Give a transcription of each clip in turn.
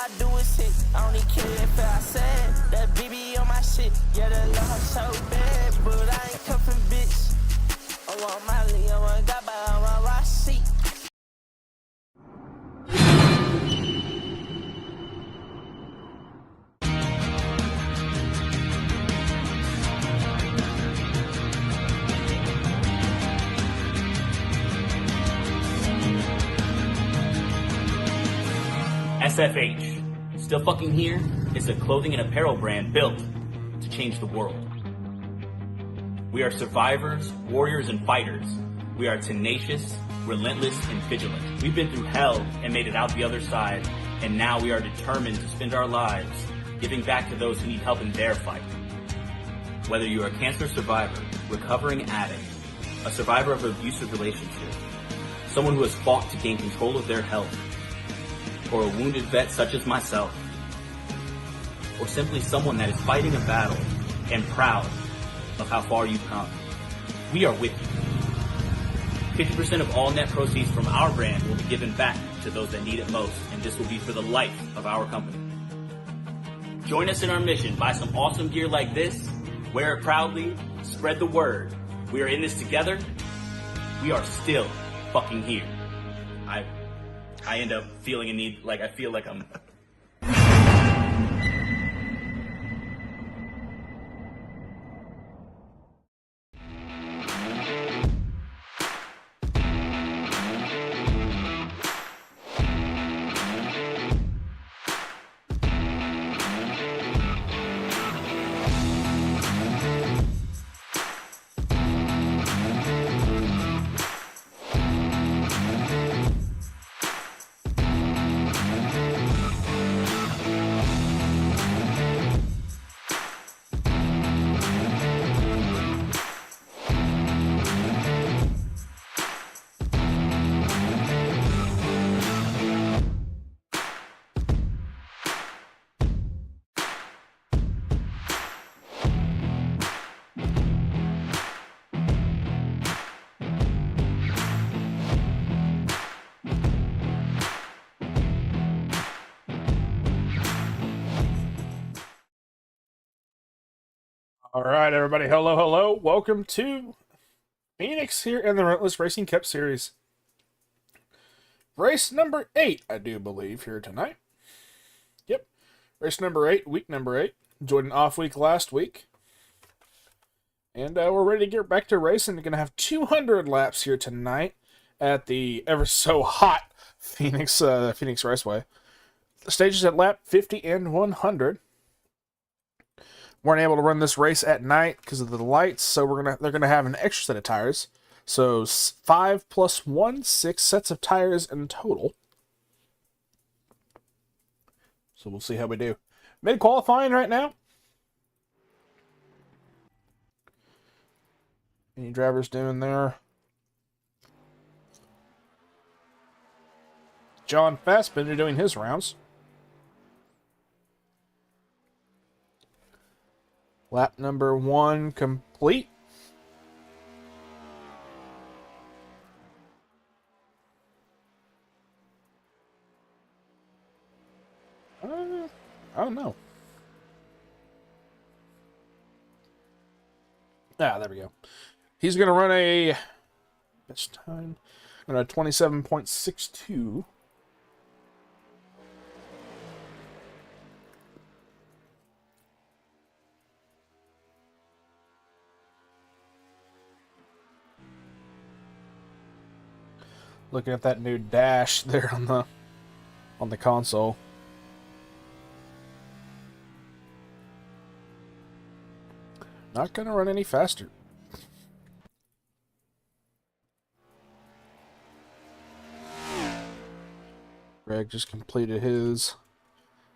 I do is hit. I don't even care if I said that BB on my shit. Yeah, the love so bad, but I ain't cuffing bitch. I want Molly, I want Gaba, I want Rossi. SFH, Still Fucking Here, is a clothing and apparel brand built to change the world. We are survivors, warriors, and fighters. We are tenacious, relentless, and vigilant. We've been through hell and made it out the other side, and now we are determined to spend our lives giving back to those who need help in their fight. Whether you are a cancer survivor, recovering addict, a survivor of an abusive relationship, someone who has fought to gain control of their health, or a wounded vet such as myself, or simply someone that is fighting a battle and proud of how far you've come, we are with you. 50% of all net proceeds from our brand will be given back to those that need it most, and this will be for the life of our company. Join us in our mission. Buy some awesome gear like this, wear it proudly, spread the word. We are in this together. We are still fucking here. I end up feeling a need, like I feel like I'm... All right, everybody. Hello, hello. Welcome to Phoenix here in the Relentless Racing Cup Series. Race number 8, I do believe, here tonight. Yep. Race number 8, week number 8. Enjoyed an off week last week. And we're ready to get back to racing. We're going to have 200 laps here tonight at the ever so hot Phoenix Raceway. The stage is at lap 50 and 100. Weren't able to run this race at night because of the lights, so they're gonna have an extra set of tires. So 5 plus 1, 6 sets of tires in total. So we'll see how we do. Mid qualifying right now. Any drivers doing there? John Fassbender doing his rounds. Lap number 1 complete. I don't know. Ah, there we go. He's going to run a best time. 27.62. Looking at that new dash there on the console. Not going to run any faster. Greg just completed his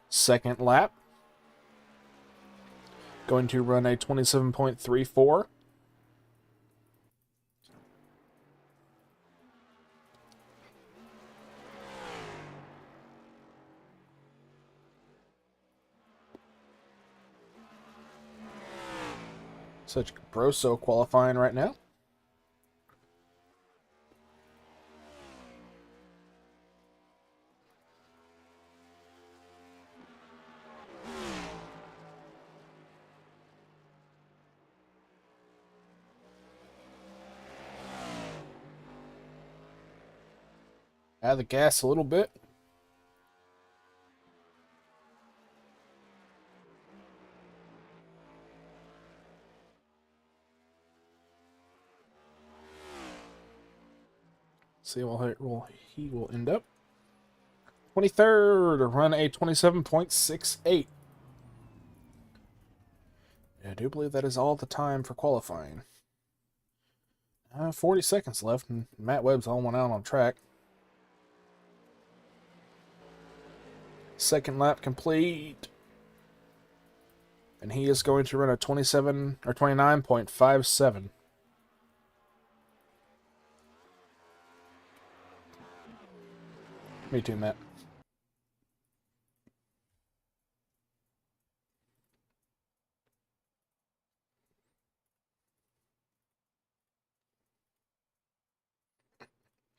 second lap. Going to run a 27.34. Such Grosso qualifying right now. Add the gas a little bit. See where he will end up. 23rd, run a 27.68. I do believe that is all the time for qualifying. 40 seconds left, and Matt Webb's all one out on track. Second lap complete. And he is going to run a 29.57. Me too, Matt.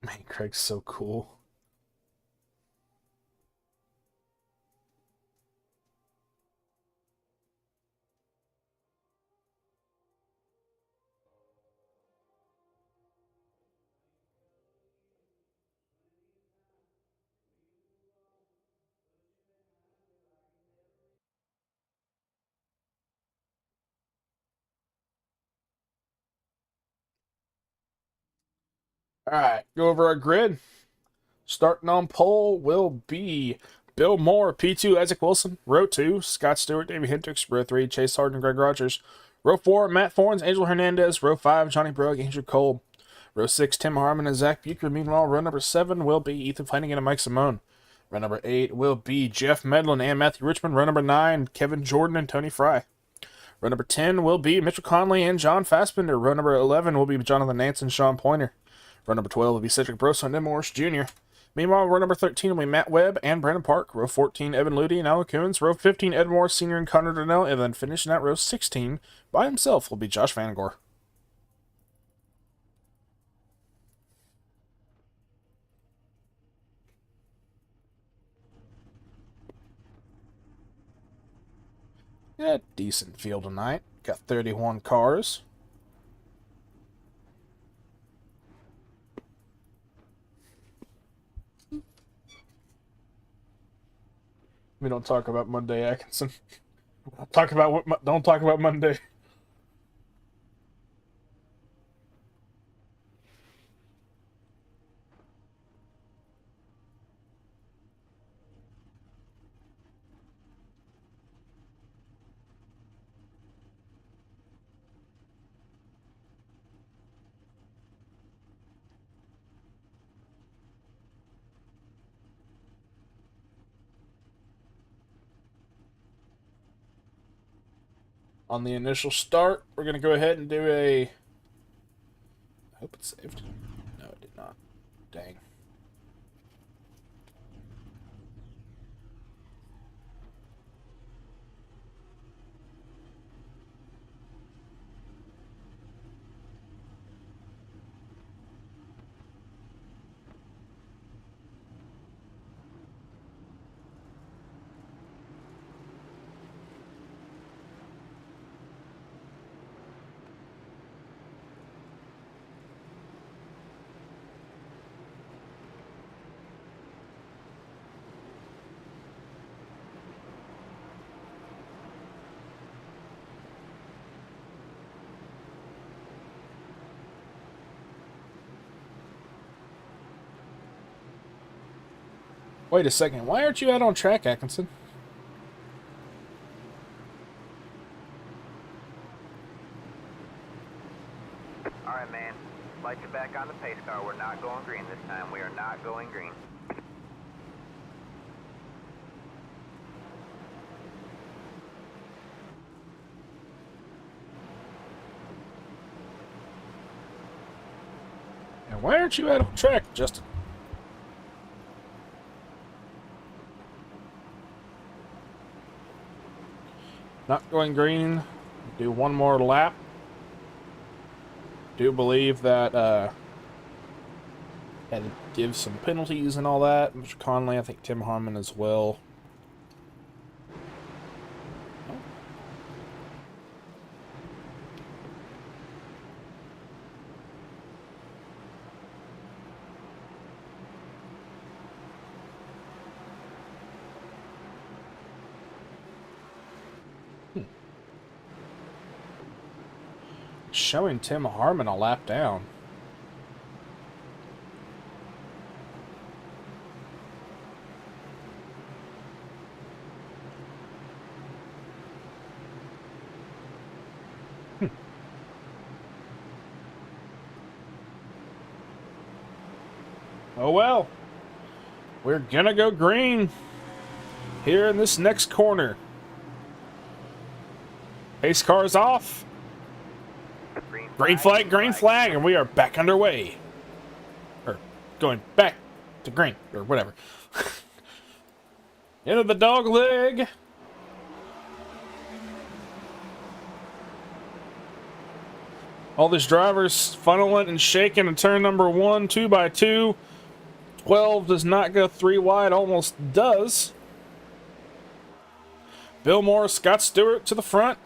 Man, Craig's so cool. All right, go over our grid. Starting on pole will be Bill Moore, P2, Isaac Wilson. Row 2, Scott Stewart, Davey Hendricks. Row 3, Chase Harden, Greg Rogers. Row 4, Matt Forns, Angel Hernandez. Row 5, Johnny Brugg, Andrew Cole. Row 6, Tim Harmon and Zach Bucher. Meanwhile, row number 7 will be Ethan Flanagan and Mike Simone. Row number 8 will be Jeff Medlin and Matthew Richmond. Row number 9, Kevin Jordan and Tony Fry. Row number 10 will be Mitchell Conley and John Fassbender. Row number 11 will be Jonathan Nance and Sean Pointer. Row number 12 will be Cedric Brosso and Ed Morris Jr. Meanwhile, row number 13 will be Matt Webb and Brandon Park. Row 14, Evan Ludy and Alan Coons. Row 15, Ed Morris Sr. and Connor Donnell. And then finishing at row 16 by himself will be Josh Vangor. Yeah, decent field tonight. Got 31 cars. We don't talk about Monday, Atkinson. Don't talk about Monday. On the initial start, we're going to go ahead and do a... I hope it saved. No, it did not. Dang. Wait a second. Why aren't you out on track, Atkinson? Alright, man. Light you back on the pace car. We're not going green this time. We are not going green. And why aren't you out on track, Justin? Not going green. Do one more lap. Do believe that had to give some penalties and all that. Mr. Conley, I think Tim Harmon as well. Showing Tim Harmon a lap down. Oh well. We're gonna go green here in this next corner. Pace car's off. Green flag, and we are back underway. Or going back to green, or whatever. Into the dog leg. All these drivers funneling and shaking in turn number 1, 2 by 2. 12 does not go 3 wide, almost does. Bill Moore, Scott Stewart to the front.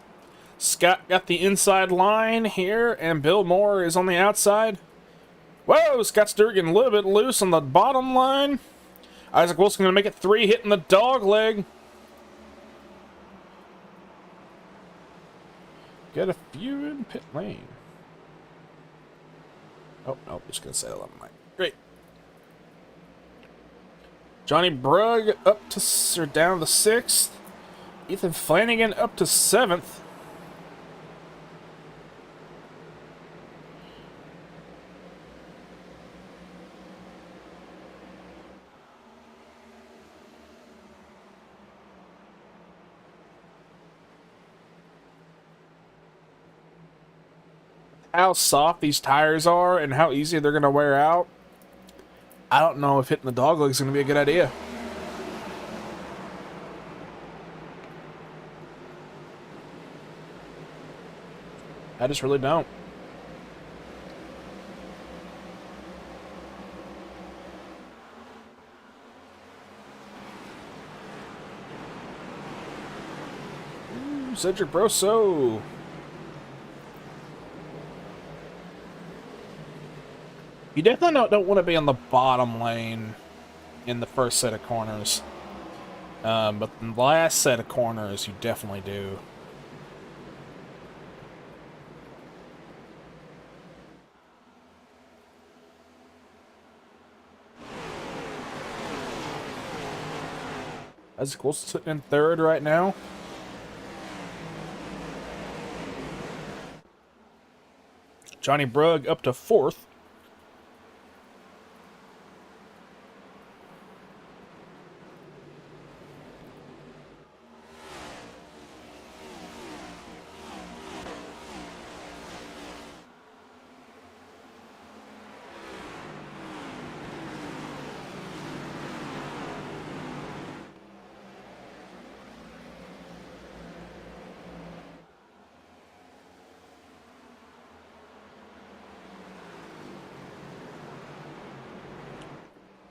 Scott got the inside line here, and Bill Moore is on the outside. Whoa, Scott Stewart getting a little bit loose on the bottom line. Isaac Wilson going to make it 3, hitting the dog leg. Get a few in pit lane. Oh, no, just going to say 11 line. Great. Johnny Brugg up to, or down to 6th. Ethan Flanagan up to 7th. How soft these tires are and how easy they're going to wear out, I don't know if hitting the dog leg is going to be a good idea. I just really don't. Ooh, Cedric Brosso. You definitely don't want to be on the bottom lane in the first set of corners. But in the last set of corners, you definitely do. Isaac Wilson sitting in 3rd right now. Johnny Brugg up to 4th.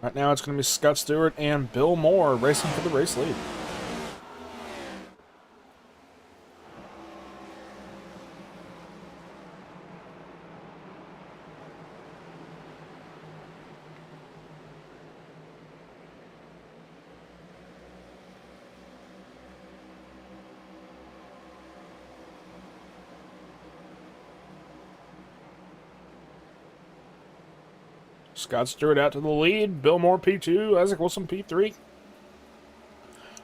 Right now it's going to be Scott Stewart and Bill Moore racing for the race lead. Scott Stewart out to the lead. Bill Moore P2, Isaac Wilson P3.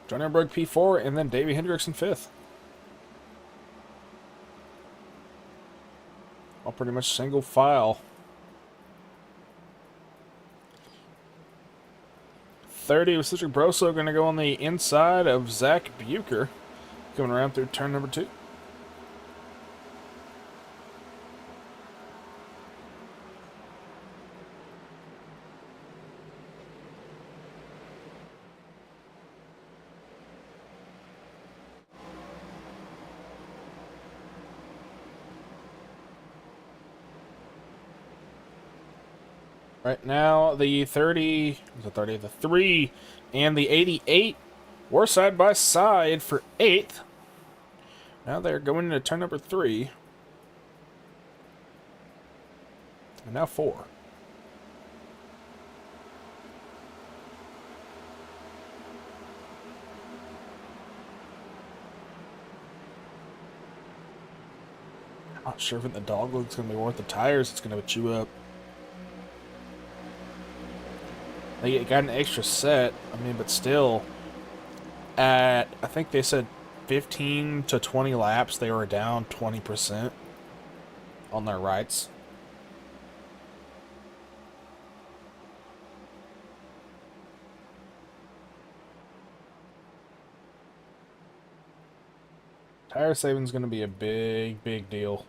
Johnny Brugg P4, and then Davey Hendrickson 5th. All pretty much single file. 30 with Cedric Brosso going to go on the inside of Zach Bucher. Coming around through turn number 2. Right now, the 3 and the 88 were side by side for 8th. Now they're going into turn number 3. And now 4. Not sure if the dog looks going to be worth the tires it's going to chew up. They got an extra set, I mean, but still, at, I think they said 15 to 20 laps, they were down 20% on their rights. Tire saving is going to be a big, big deal.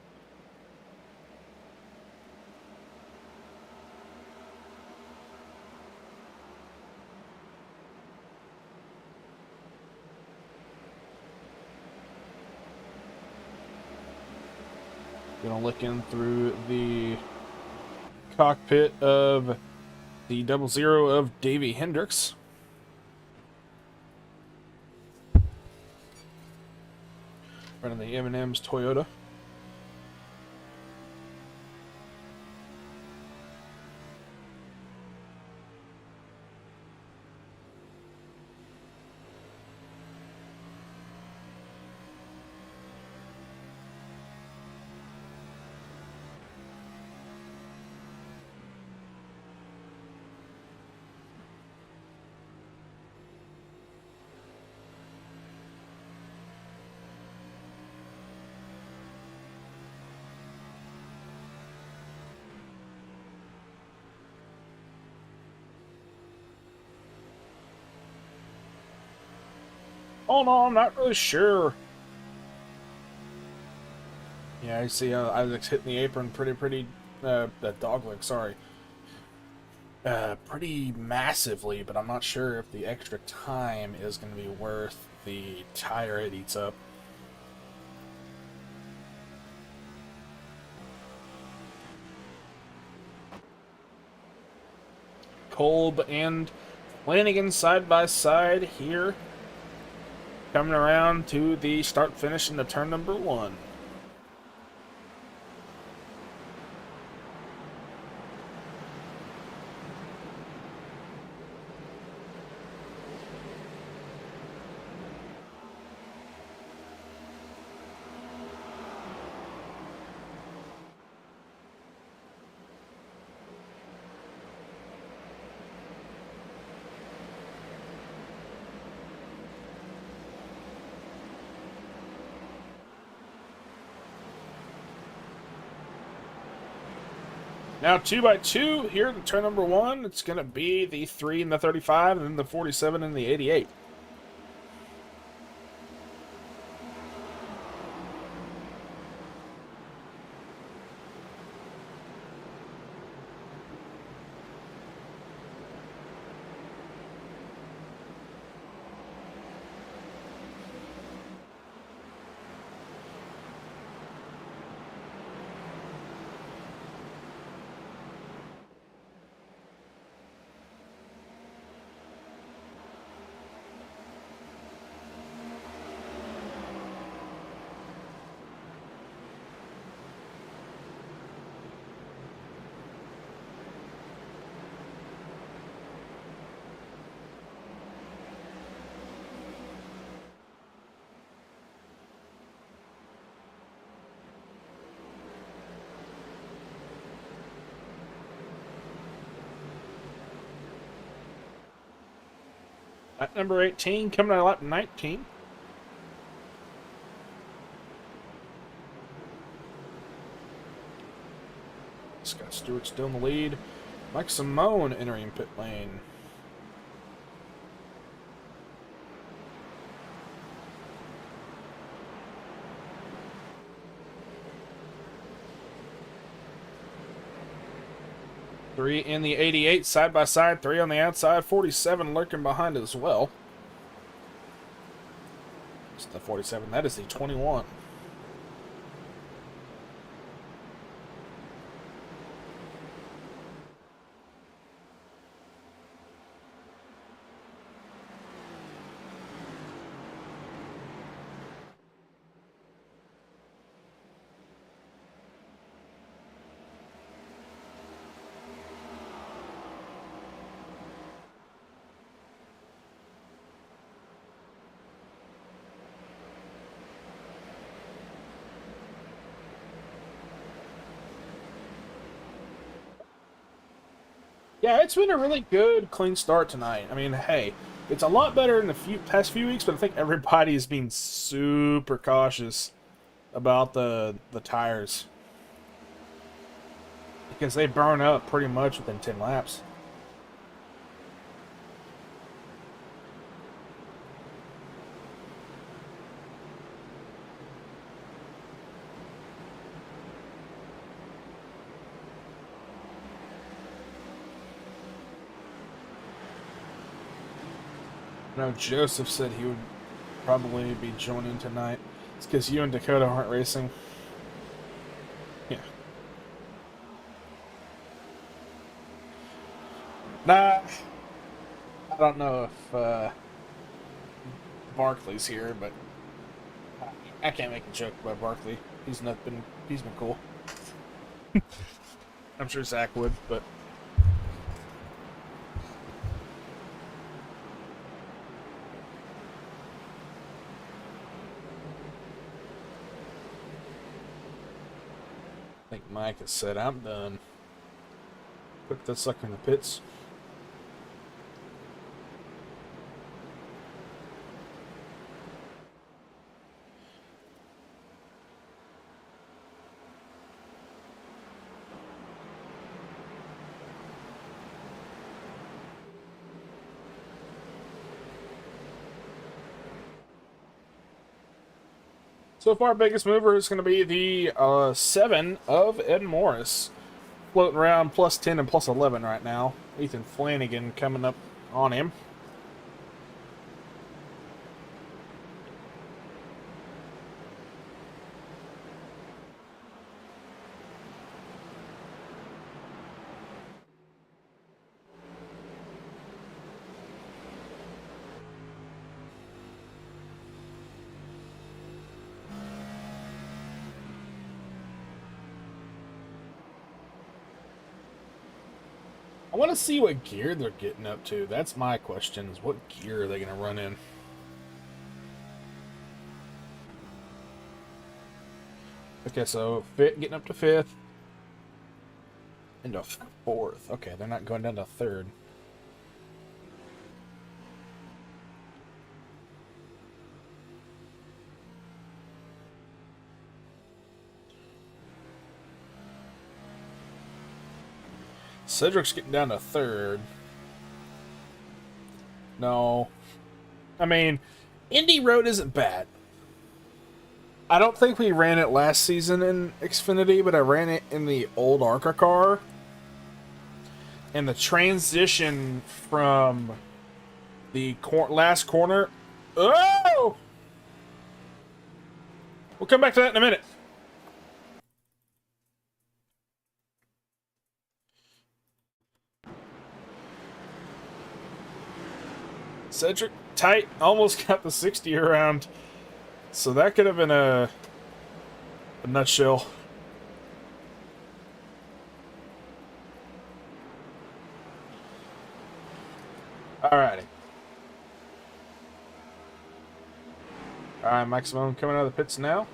Gonna look in through the cockpit of the 00 of Davey Hendricks. Running the M&M's Toyota. Oh no, I'm not really sure. Yeah, I see Isaac's hitting the apron pretty, that dog leg, sorry. Pretty massively, but I'm not sure if the extra time is going to be worth the tire it eats up. Kolb and Flanagan side by side here. Coming around to the start finish into turn number 1. Now 2x2 here in turn number 1. It's going to be the 3 and the 35, and then the 47 and the 88. At number 18, coming out of lap 19. Scott Stewart still in the lead. Mike Simone entering pit lane. Three in the 88, side by side, 3 on the outside, 47 lurking behind as well. It's the 47, that is the 21. Yeah, it's been a really good, clean start tonight. I mean, hey, it's a lot better in the past few weeks, but I think everybody is being super cautious about the tires because they burn up pretty much within 10 laps. I know Joseph said he would probably be joining tonight. It's because you and Dakota aren't racing. Yeah. Nah, I don't know if Barkley's here, but I can't make a joke about Barkley. He's been cool. I'm sure Zach would, but I think Mike has said I'm done. Put that sucker in the pits. So far, biggest mover is going to be the 7 of Ed Morris. Floating around plus 10 and plus 11 right now. Ethan Flanagan coming up on him. I want to see what gear they're getting up to. That's my question, is what gear are they going to run in? Okay, so getting up to 5th. Into 4th. Okay, they're not going down to 3rd. Cedric's getting down to 3rd. No. I mean, Indy Road isn't bad. I don't think we ran it last season in Xfinity, but I ran it in the old ARCA car. And the transition from the last corner... Oh! We'll come back to that in a minute. Cedric tight, almost got the 60 around. So that could have been a nutshell. Alrighty. Alright, Maximum coming out of the pits now.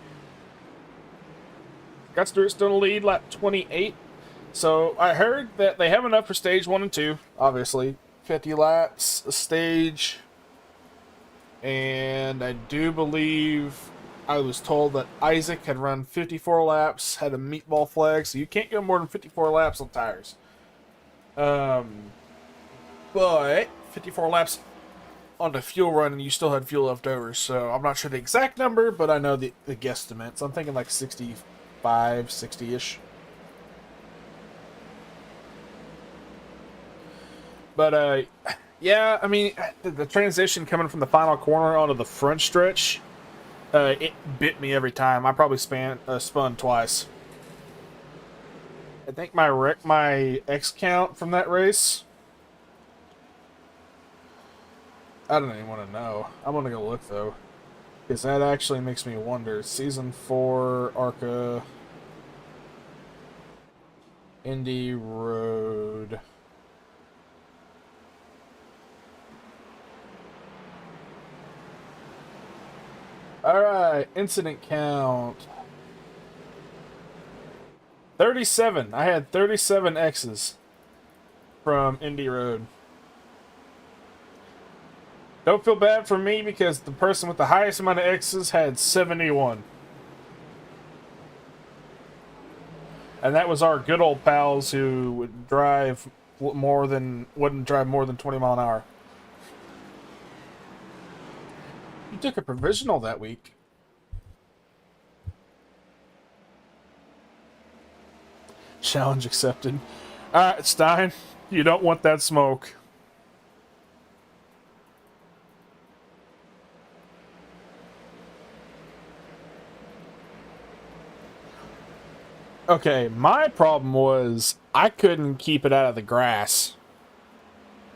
Got Stewart still in the lead, lap 28. So I heard that they have enough for stage 1 and 2, obviously. 50 laps, a stage. And I do believe I was told that Isaac had run 54 laps, had a meatball flag, so you can't go more than 54 laps on tires. But 54 laps on the fuel run, and you still had fuel left over, so I'm not sure the exact number, but I know the guesstimate. So I'm thinking like 65, 60-ish. But, yeah, I mean, the transition coming from the final corner onto the front stretch, it bit me every time. I probably spun twice. I think my X count from that race, I don't even want to know. I'm going to go look, though, because that actually makes me wonder. Season 4, ARCA, Indy Road... Alright, incident count. 37. I had 37 X's. from Indy Road. Don't feel bad for me because the person with the highest amount of X's had 71. And that was our good old pals who would drive wouldn't drive more than 20 mile an hour. You took a provisional that week. Challenge accepted. Alright, Stein, you don't want that smoke. Okay, my problem was I couldn't keep it out of the grass.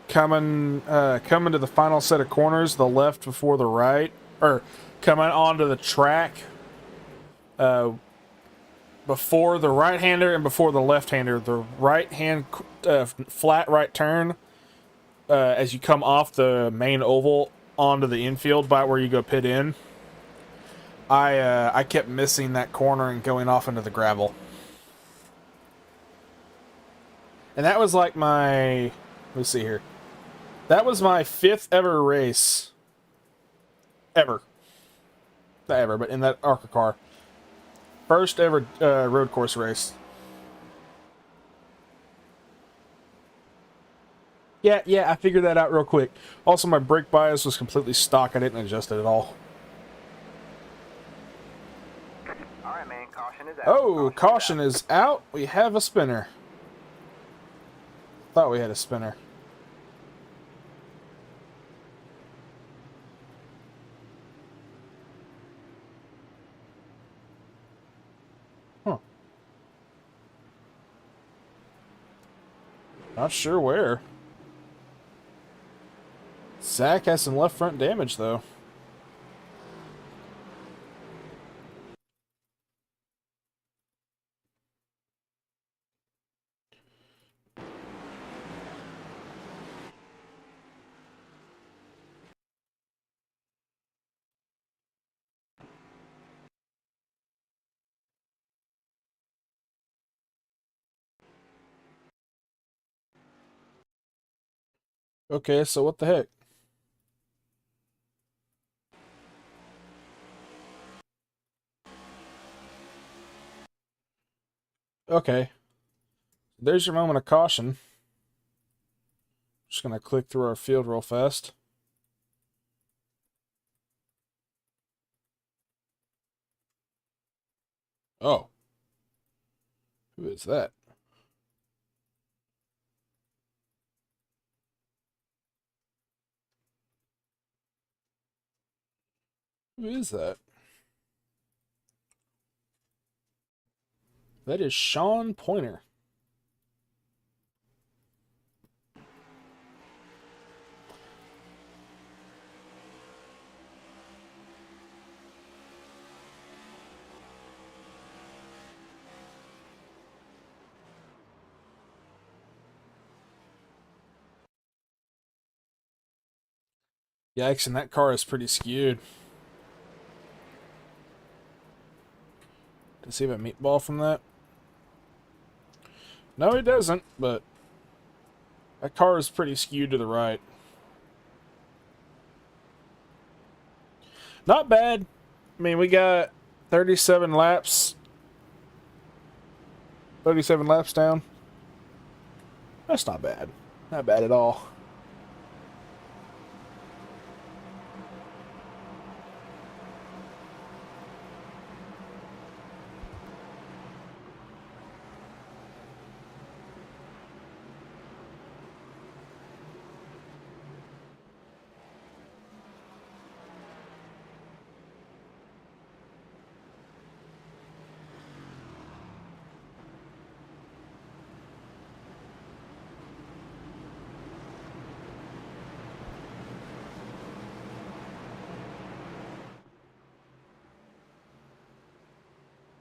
Coming to the final set of corners, the left before the right, or coming onto the track before the right-hander and before the left-hander. The right-hand flat right turn as you come off the main oval onto the infield by where you go pit in. I kept missing that corner and going off into the gravel. And that was like my... Let's see here. That was my 5th ever race. Ever. Not ever, but in that ARCA car. First ever road course race. Yeah, I figured that out real quick. Also, my brake bias was completely stock. I didn't adjust it at all. Alright, man, caution is out. Oh, caution is out. We have a spinner. Thought we had a spinner. Huh. Not sure where. Zach has some left front damage, though. Okay, so what the heck? Okay. There's your moment of caution. Just gonna click through our field real fast. Oh. Who is that? Who is that? That is Sean Pointer. Yikes, and that car is pretty skewed. Does he have a meatball from that? No, he doesn't, but that car is pretty skewed to the right. Not bad. I mean, we got 37 laps. 37 laps down. That's not bad. Not bad at all.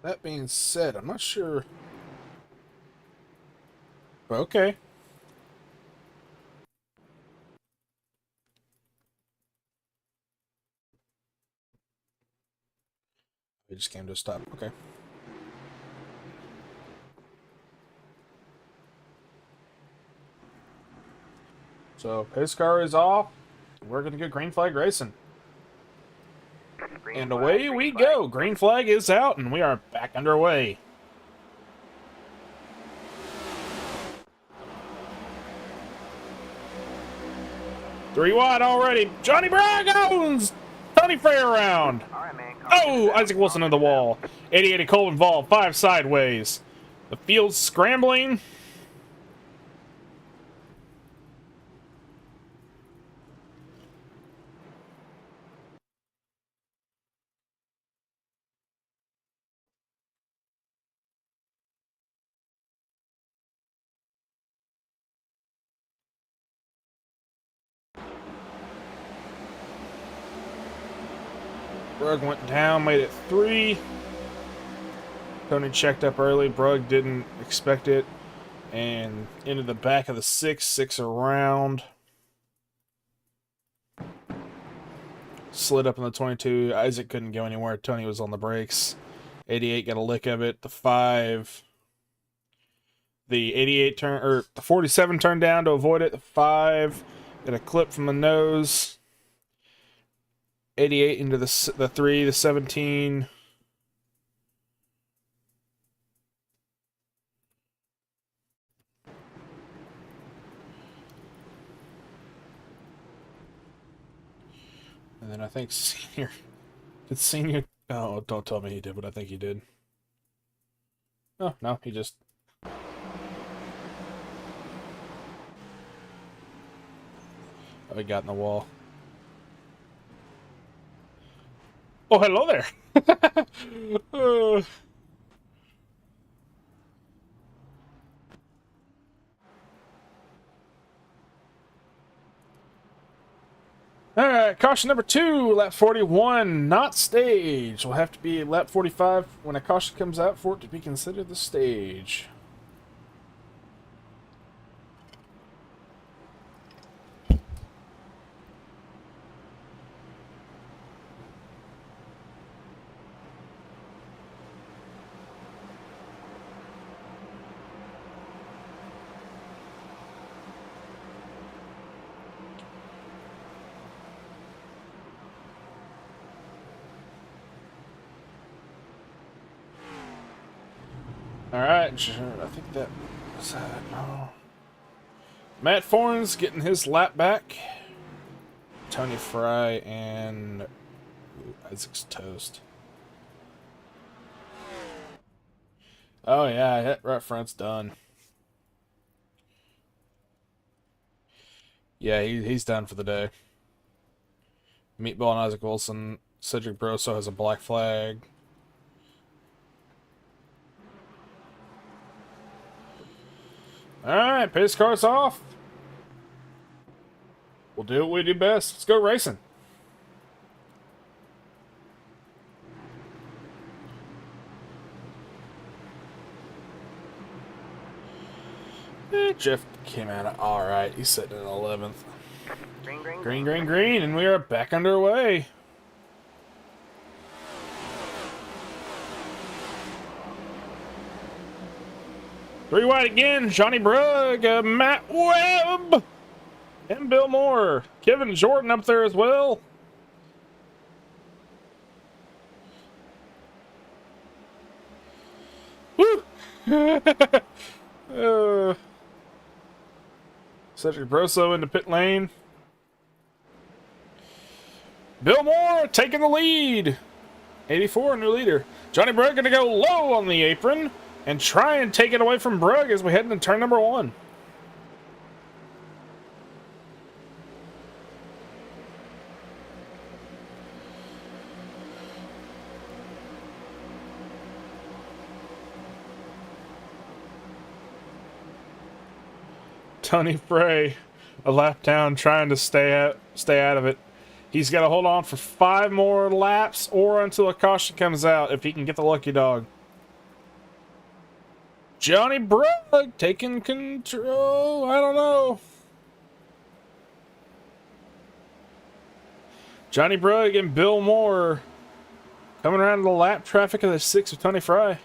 That being said, I'm not sure. But okay. We just came to a stop. Okay. So pace car is off. We're going to get green flag racing. Green And flag, away green we flag. go. Green flag is out, and we are back underway. Three wide already. Johnny Bragg owns Tony Frey around. All right, man. Oh, Isaac Wilson in the wall. 88 Cole involved. 5 sideways. The field's scrambling. Brugg went down, made it 3. Tony checked up early. Brugg didn't expect it. And into the back of the 6 around. Slid up in the 22. Isaac couldn't go anywhere. Tony was on the brakes. 88 got a lick of it. The 5. The 88 turn, or the 47 turned down to avoid it. The 5 got a clip from the nose. 88 into the 3, the 17. And then I think Senior... Did Senior... Oh, don't tell me he did, but I think he did. Oh, no, he just... Oh, he got in the wall. Oh, hello there! Alright, caution number 2, lap 41, not stage. Will have to be lap 45 when a caution comes out for it to be considered the stage. Alright, I think that was no. Matt Fornes getting his lap back. Tony Frey and Isaac's toast. Oh yeah, that right front's done. Yeah, he's done for the day. Meatball and Isaac Wilson. Cedric Broso has a black flag. Alright, pace car's off. We'll do what we do best. Let's go racing. Jeff came out alright. He's sitting in 11th. Green, green, Green, green, green, and we are back underway. Three wide again, Johnny Brugg, Matt Webb, and Bill Moore. Kevin Jordan up there as well. Woo! Cedric Broso into pit lane. Bill Moore taking the lead. 84, new leader. Johnny Brugg going to go low on the apron and try and take it away from Brugg as we head into turn number 1. Tony Frey, a lap down, trying to stay out of it. He's got to hold on for 5 more laps or until a caution comes out if he can get the lucky dog. Johnny Brugg taking control. I don't know. Johnny Brugg and Bill Moore coming around the lap traffic of the 6 of Tony Frey.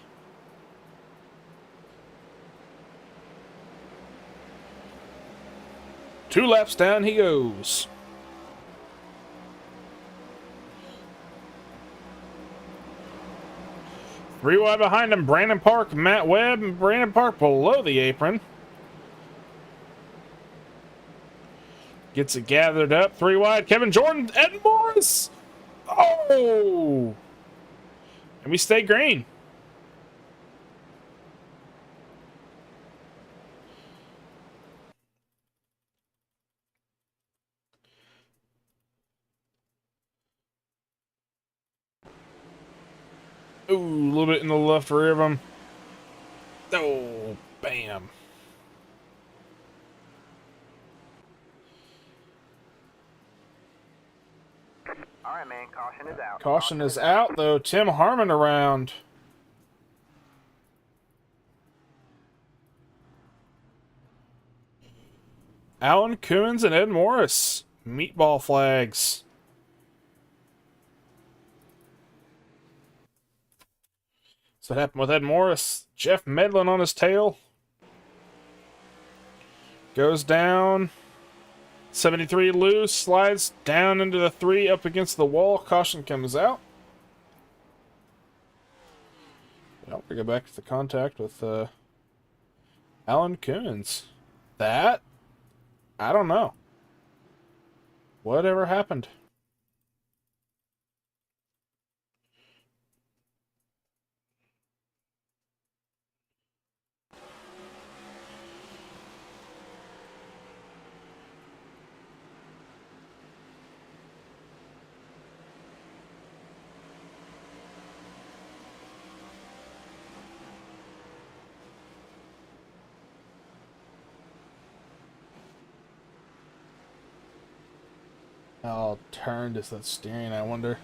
2 laps down he goes. Three wide behind him, Brandon Park, Matt Webb, and Brandon Park below the apron. Gets it gathered up, 3 wide, Kevin Jordan, Ed Morris. Oh! And we stay green. Ooh, a little bit in the left rear of him. Oh, bam. All right, man. Caution is out. Caution is out, though. Tim Harmon around. Alan Coons and Ed Morris. Meatball flags. So what happened with Ed Morris? Jeff Medlin on his tail. Goes down. 73 loose. Slides down into the 3 up against the wall. Caution comes out. Now we go back to the contact with Alan Coons. That? I don't know. Whatever happened? I'll turn to that steering, I wonder.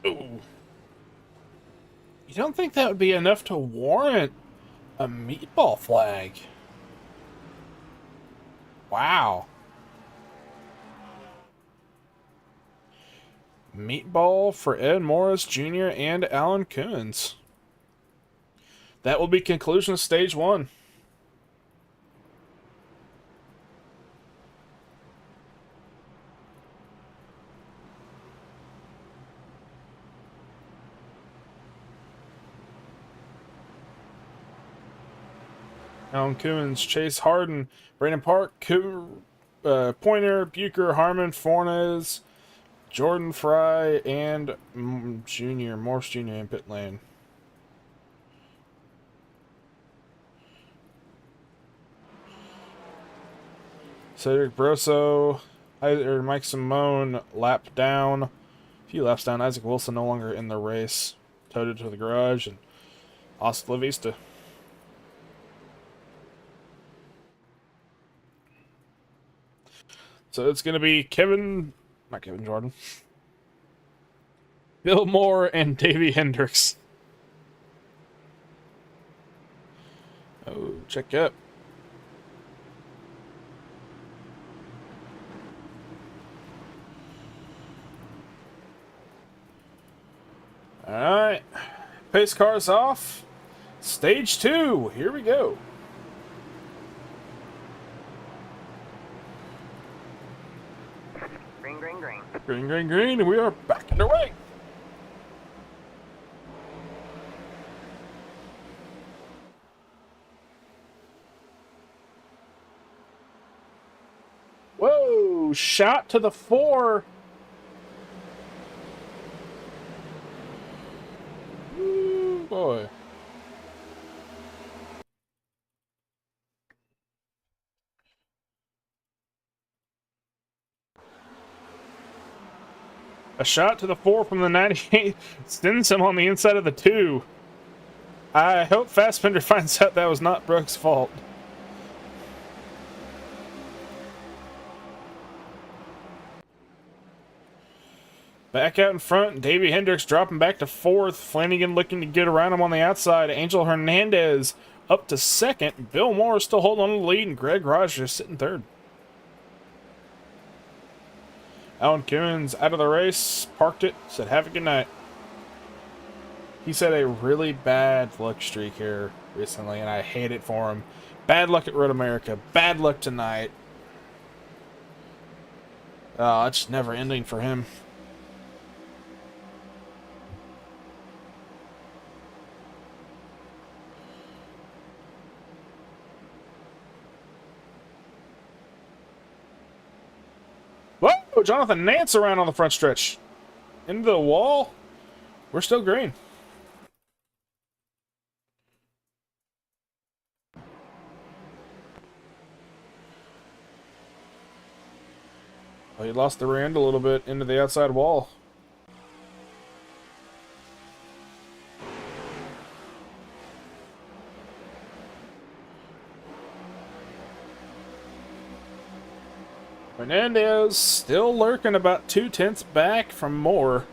Ooh. You don't think that would be enough to warrant a meatball flag? Wow. Meatball for Ed Morris Jr. and Alan Coons. That will be conclusion of stage 1. Alan Coons, Chase Harden, Brandon Park, Pointer, Bucher, Harmon, Fornes, Jordan Fry, and Morse Jr. in pit lane. Cedric Brosso, Mike Simone, lap down. A few laps down. Isaac Wilson no longer in the race. Towed it to the garage, and hasta la vista. So it's going to be not Kevin Jordan, Bill Moore and Davey Hendricks. Oh, check up. Alright. Pace cars off. Stage 2. Here we go. Green, green, green. Green, green, green, and we are back underway. Whoa, shot to the 4. Ooh, boy. A shot to the 4 from the 98 sends him on the inside of the 2. I hope Fassbender finds out that was not Brooks' fault. Back out in front, Davey Hendricks dropping back to 4th. Flanagan looking to get around him on the outside. Angel Hernandez up to 2nd. Bill Moore still holding on to the lead, and Greg Rogers sitting 3rd. Alan Coons out of the race, parked it, said have a good night. He's had a really bad luck streak here recently, and I hate it for him. Bad luck at Road America, bad luck tonight. Oh, it's never ending for him. Whoa! Jonathan Nance around on the front stretch. Into the wall. We're still green. Well, he lost the rear end a little bit into the outside wall. Fernandez still lurking about 2/10 back from Moore.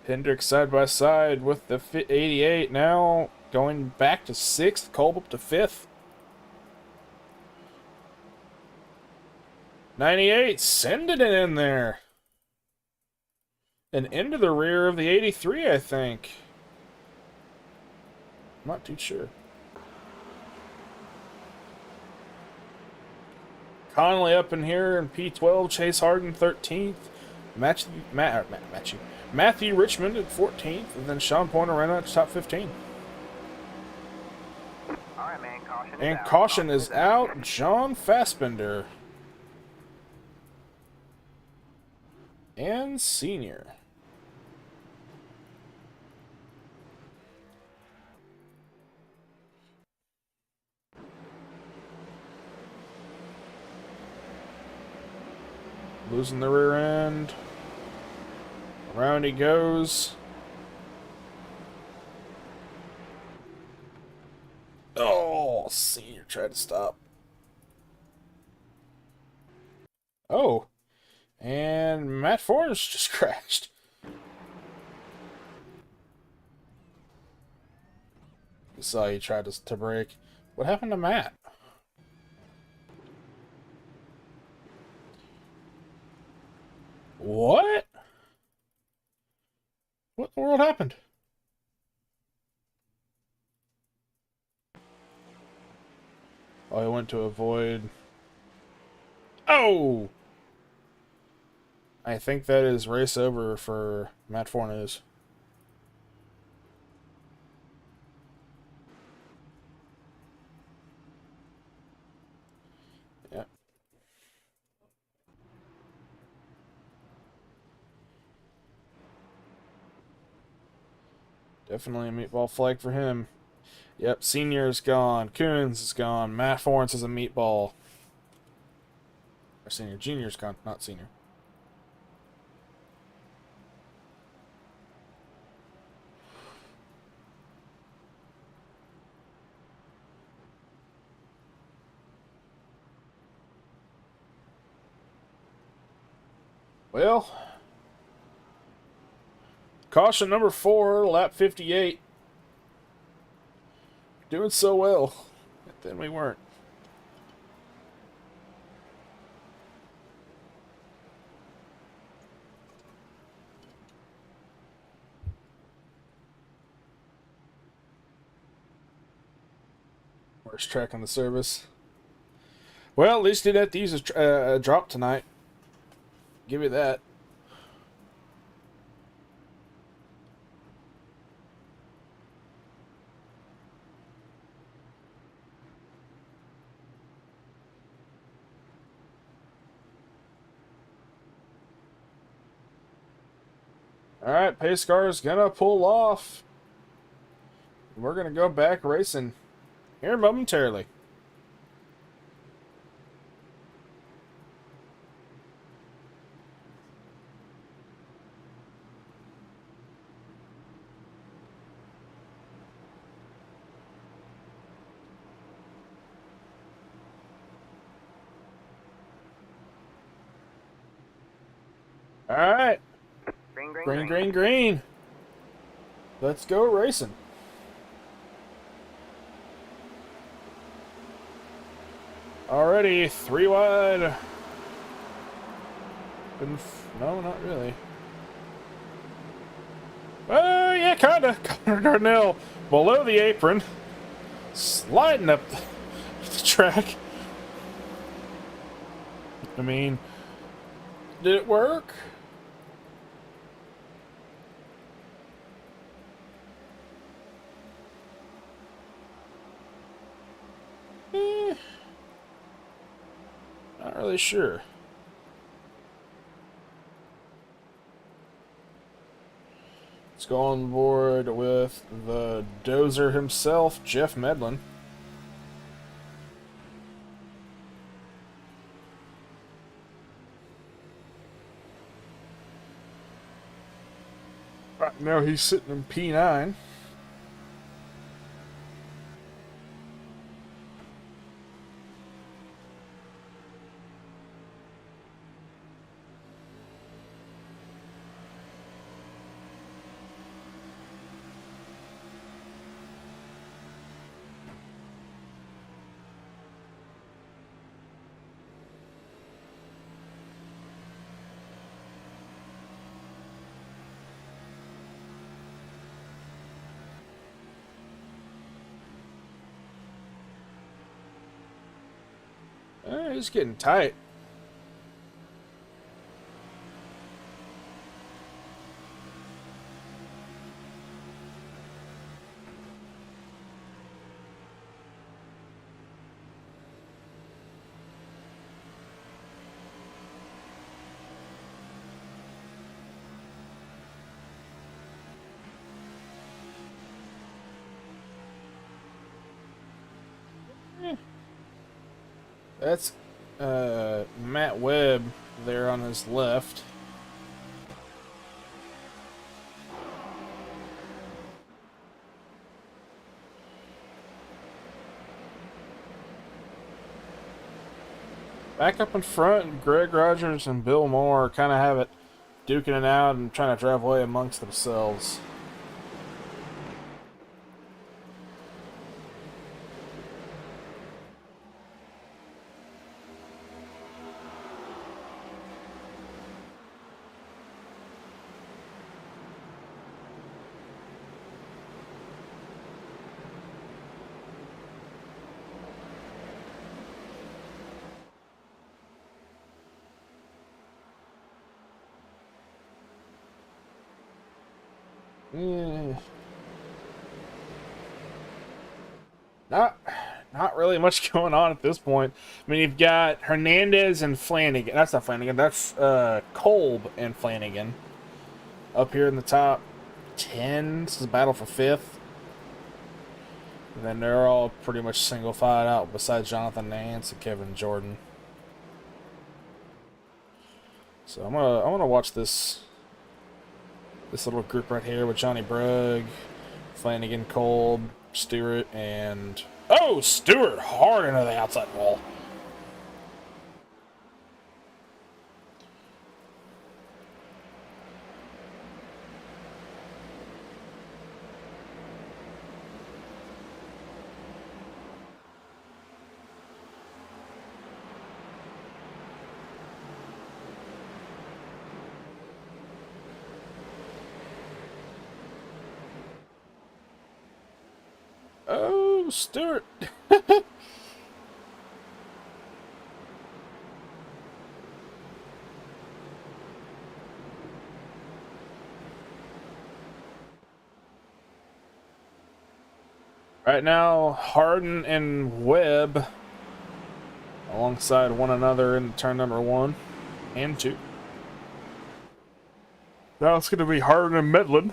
Hendrick side by side with the 88 now going back to 6th, Kolb up to 5th. 98 sending it in there. And into the rear of the 83, I think. I'm not too sure. Connolly up in here in P12, Chase Harden 13th, Matthew Richmond at 14th, and then Sean Pointer right out to top 15. All right, man. Caution is And out. caution is out, John Fassbender. And senior. Losing the rear end. Around he goes. Oh, senior tried to stop. Oh. And Matt Fornes just crashed. You saw he tried to brake. What happened to Matt? What? What in the world happened? Oh, he went to avoid. Oh! I think that is race over for Matt Fornes. Yeah. Definitely a meatball flag for him. Yep, senior is gone. Coons is gone. Matt Fornes is a meatball. Or senior. Junior's gone, not senior. Well, caution number 4, lap 58. Doing so well, but then we weren't. Worst track on the service. Well, at least he didn't have to use a drop tonight. Give you that. Alright, pace car is gonna pull off. We're gonna go back racing here momentarily. Alright. Green, green, Green, green. green, green. Let's go racing. Already 3 wide. No, not really. Yeah, kinda. Connor Darnell below the apron, sliding up the track. I mean, did it work? Not really sure. Let's go on board with the dozer himself, Jeff Medlin. Right now he's sitting in P9. He's getting tight. That's Matt Webb there on his left. Back up in front, Greg Rogers and Bill Moore kind of have it duking it out and trying to drive away amongst themselves. Not really much going on at this point. I mean, you've got Hernandez and Flanagan. That's not Flanagan. That's Kolb and Flanagan up here in the top 10. This is a battle for 5th. And then they're all pretty much single file out besides Jonathan Nance and Kevin Jordan. So I'm gonna watch this little group right here with Johnny Brugg, Flanagan, Kolb, Stewart, and Stewart hard into the outside wall. Stewart. Right now, Harden and Webb alongside one another in turn number 1 and 2. Now it's going to be Harden and Medlin.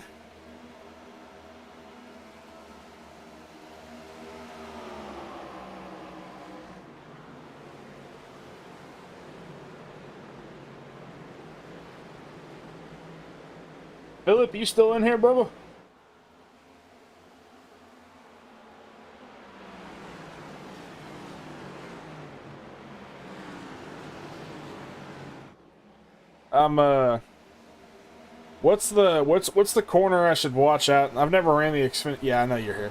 Philip, you still in here, Bubba? What's the corner I should watch out? I've never ran the Xfinity. Yeah, I know you're here.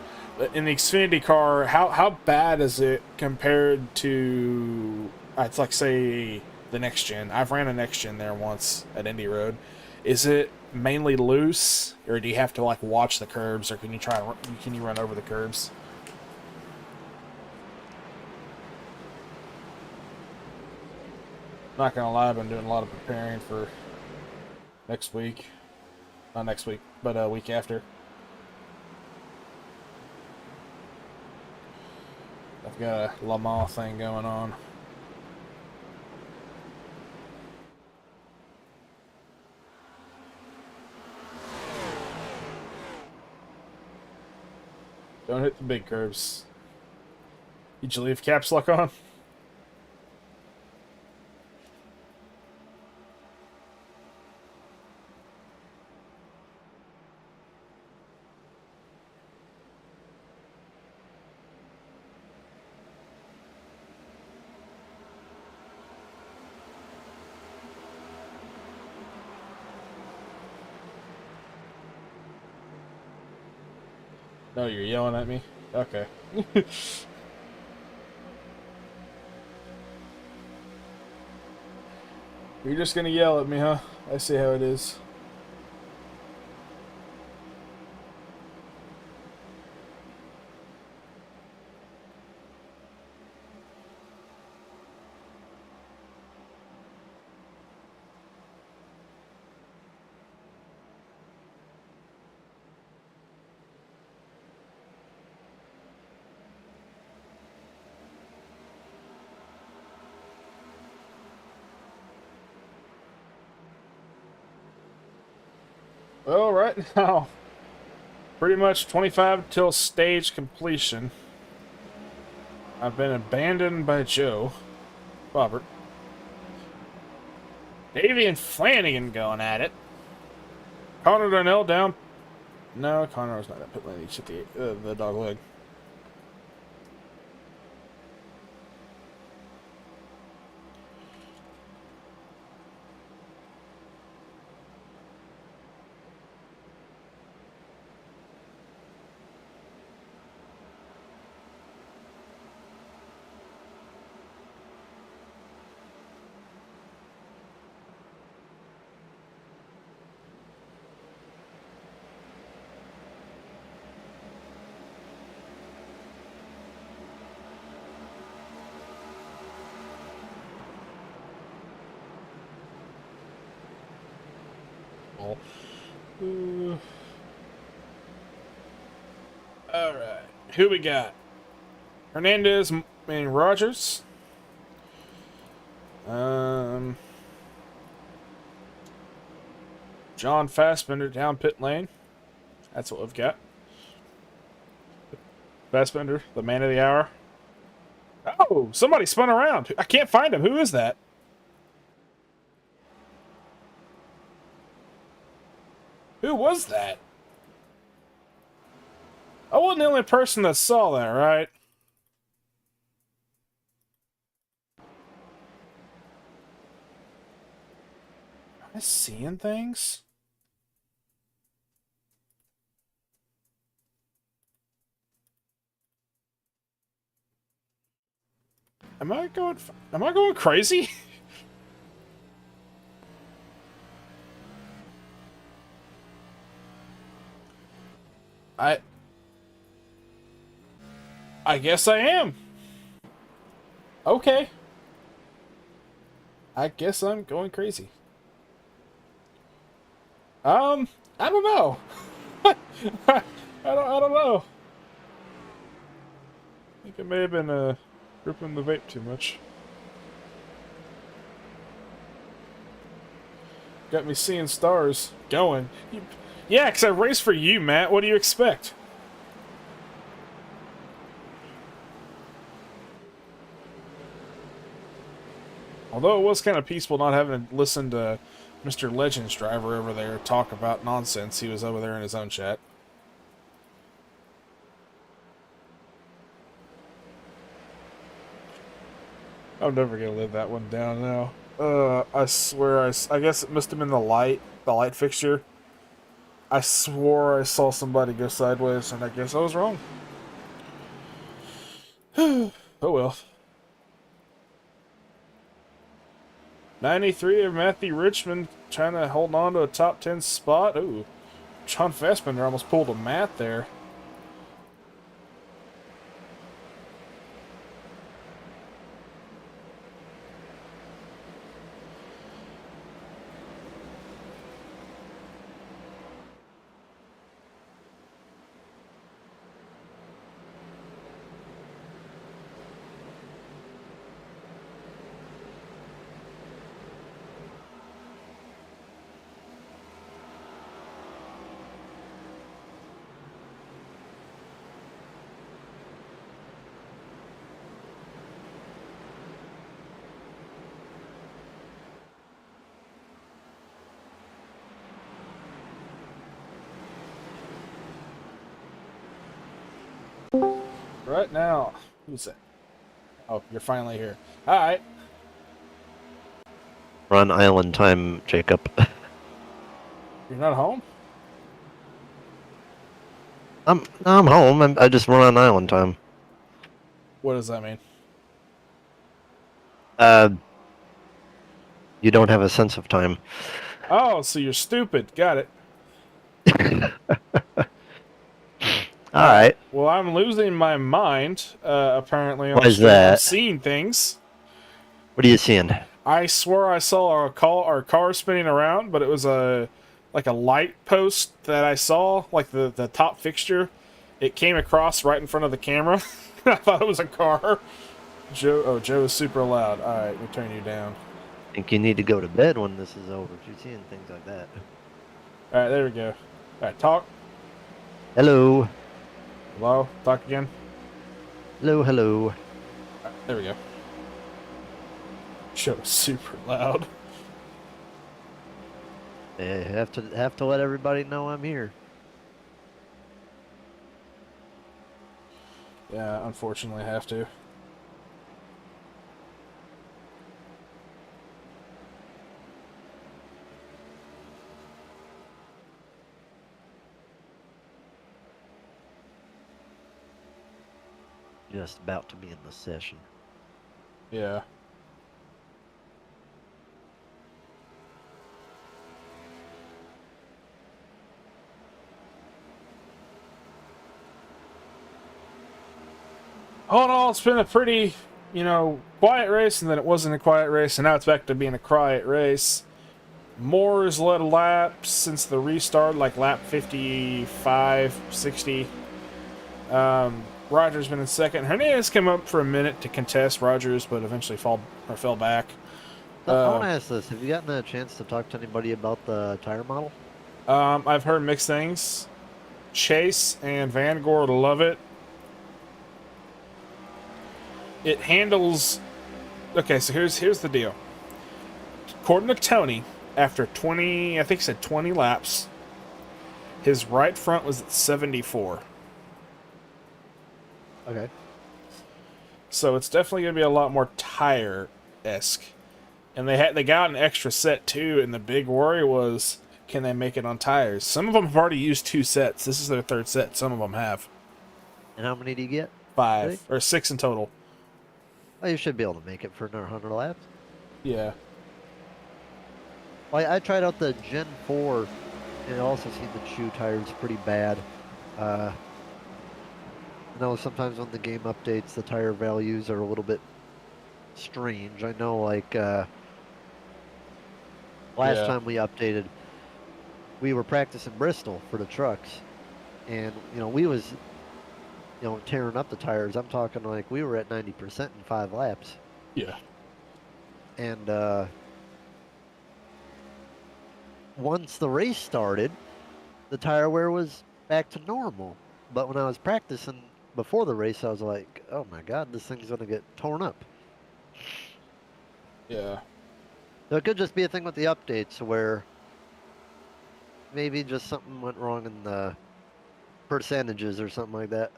in the Xfinity car, how bad is it compared to, it's like, say, the next gen? I've ran a next gen there once at Indy Road. Is it mainly loose, or do you have to like watch the curbs, or can you run over the curbs? Not gonna lie, I've been doing a lot of preparing for next week. Not next week, but a week after. I've got a Le Mans thing going on. Don't hit the big curves. Did you leave caps lock on? No, you're yelling at me? Okay. You're just gonna yell at me, huh? I see how it is. Well, right now, pretty much 25 till stage completion. I've been abandoned by Joe, Robert, Davey and Flanagan going at it. Connor Darnell down. No, Connor was not at pit lane. He hit the dog leg. Alright, who we got? Hernandez and Rogers. John Fassbender down pit lane. That's what we've got. Fassbender, the man of the hour. Oh, somebody spun around. I can't find him. Who is that? Who was that? I wasn't the only person that saw that, right? Am I seeing things? Am I going crazy? I guess I am. Okay. I guess I'm going crazy. I don't know. I don't know. I think I may have been ripping the vape too much. Got me seeing stars. Going. Yeah, 'cause I raced for you, Matt. What do you expect? Although it was kind of peaceful not having to listen to Mr. Legends driver over there talk about nonsense. He was over there in his own chat. I'm never gonna live that one down now. I swear, I guess it must have been the light fixture. I swore I saw somebody go sideways, and I guess I was wrong. Oh well. 93 of Matthew Richmond trying to hold on to a top 10 spot. Ooh, John Fassbender almost pulled a Matt there. Right now, who's that? Oh, you're finally here. Alright. We're on island time, Jacob. You're not home? I'm home. I just run on island time. What does that mean? You don't have a sense of time. Oh, so you're stupid. Got it. All right. Well, I'm losing my mind, apparently. Why is I'm that? seeing things. What are you seeing? I swear I saw our car spinning around, but it was like a light post that I saw, like the top fixture. It came across right in front of the camera. I thought it was a car. Joe is super loud. All right, we turn you down. I think you need to go to bed when this is over. If you're seeing things like that. All right, there we go. All right, talk. Hello. Hello, talk again. Hello. Hello. All right, there we go. Joe is super loud. I have to let everybody know I'm here. Yeah, unfortunately, I have to. Just about to be in the session. Yeah. All in all, it's been a pretty, quiet race, and then it wasn't a quiet race, and now it's back to being a quiet race. Moore's led a lap since the restart, like lap 55, 60. Rogers been in second. Hernandez came up for a minute to contest Rogers, but eventually fell back. I want to ask this. Have you gotten a chance to talk to anybody about the tire model? I've heard mixed things. Chase and Vanguard love it. It handles... Okay, so here's the deal. According to Tony, after 20, I think he said 20 laps, his right front was at 74. Okay. So it's definitely going to be a lot more tire-esque. And they got an extra set too, and the big worry was, can they make it on tires? Some of them have already used 2 sets. This is their 3rd set. Some of them have. And how many do you get? 5. Really? Or 6 in total. Oh, you should be able to make it for another 100 laps. Yeah. Well, I tried out the Gen 4, and I also seen the chew tires pretty bad. I know sometimes when the game updates, the tire values are a little bit strange. I know, like, last time we updated, we were practicing Bristol for the trucks, and, we was, tearing up the tires. I'm talking like we were at 90% in 5 laps. Yeah. And, once the race started, the tire wear was back to normal. But when I was practicing before the race, I was like, oh my God, this thing's going to get torn up. Yeah. So it could just be a thing with the updates where maybe just something went wrong in the percentages or something like that.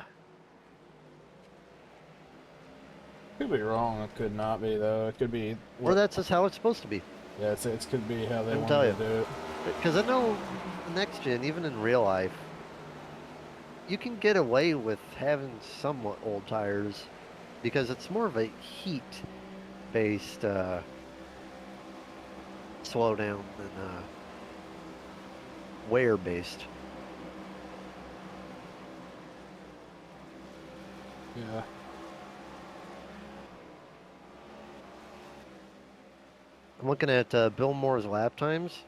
Could be wrong. It could not be, though. It could be... Or that's just how it's supposed to be. Yeah, it could be how they I'll want tell to you. do it. Because I know next gen, even in real life, you can get away with having somewhat old tires because it's more of a heat-based slowdown than wear-based. Yeah. I'm looking at Bill Moore's lap times.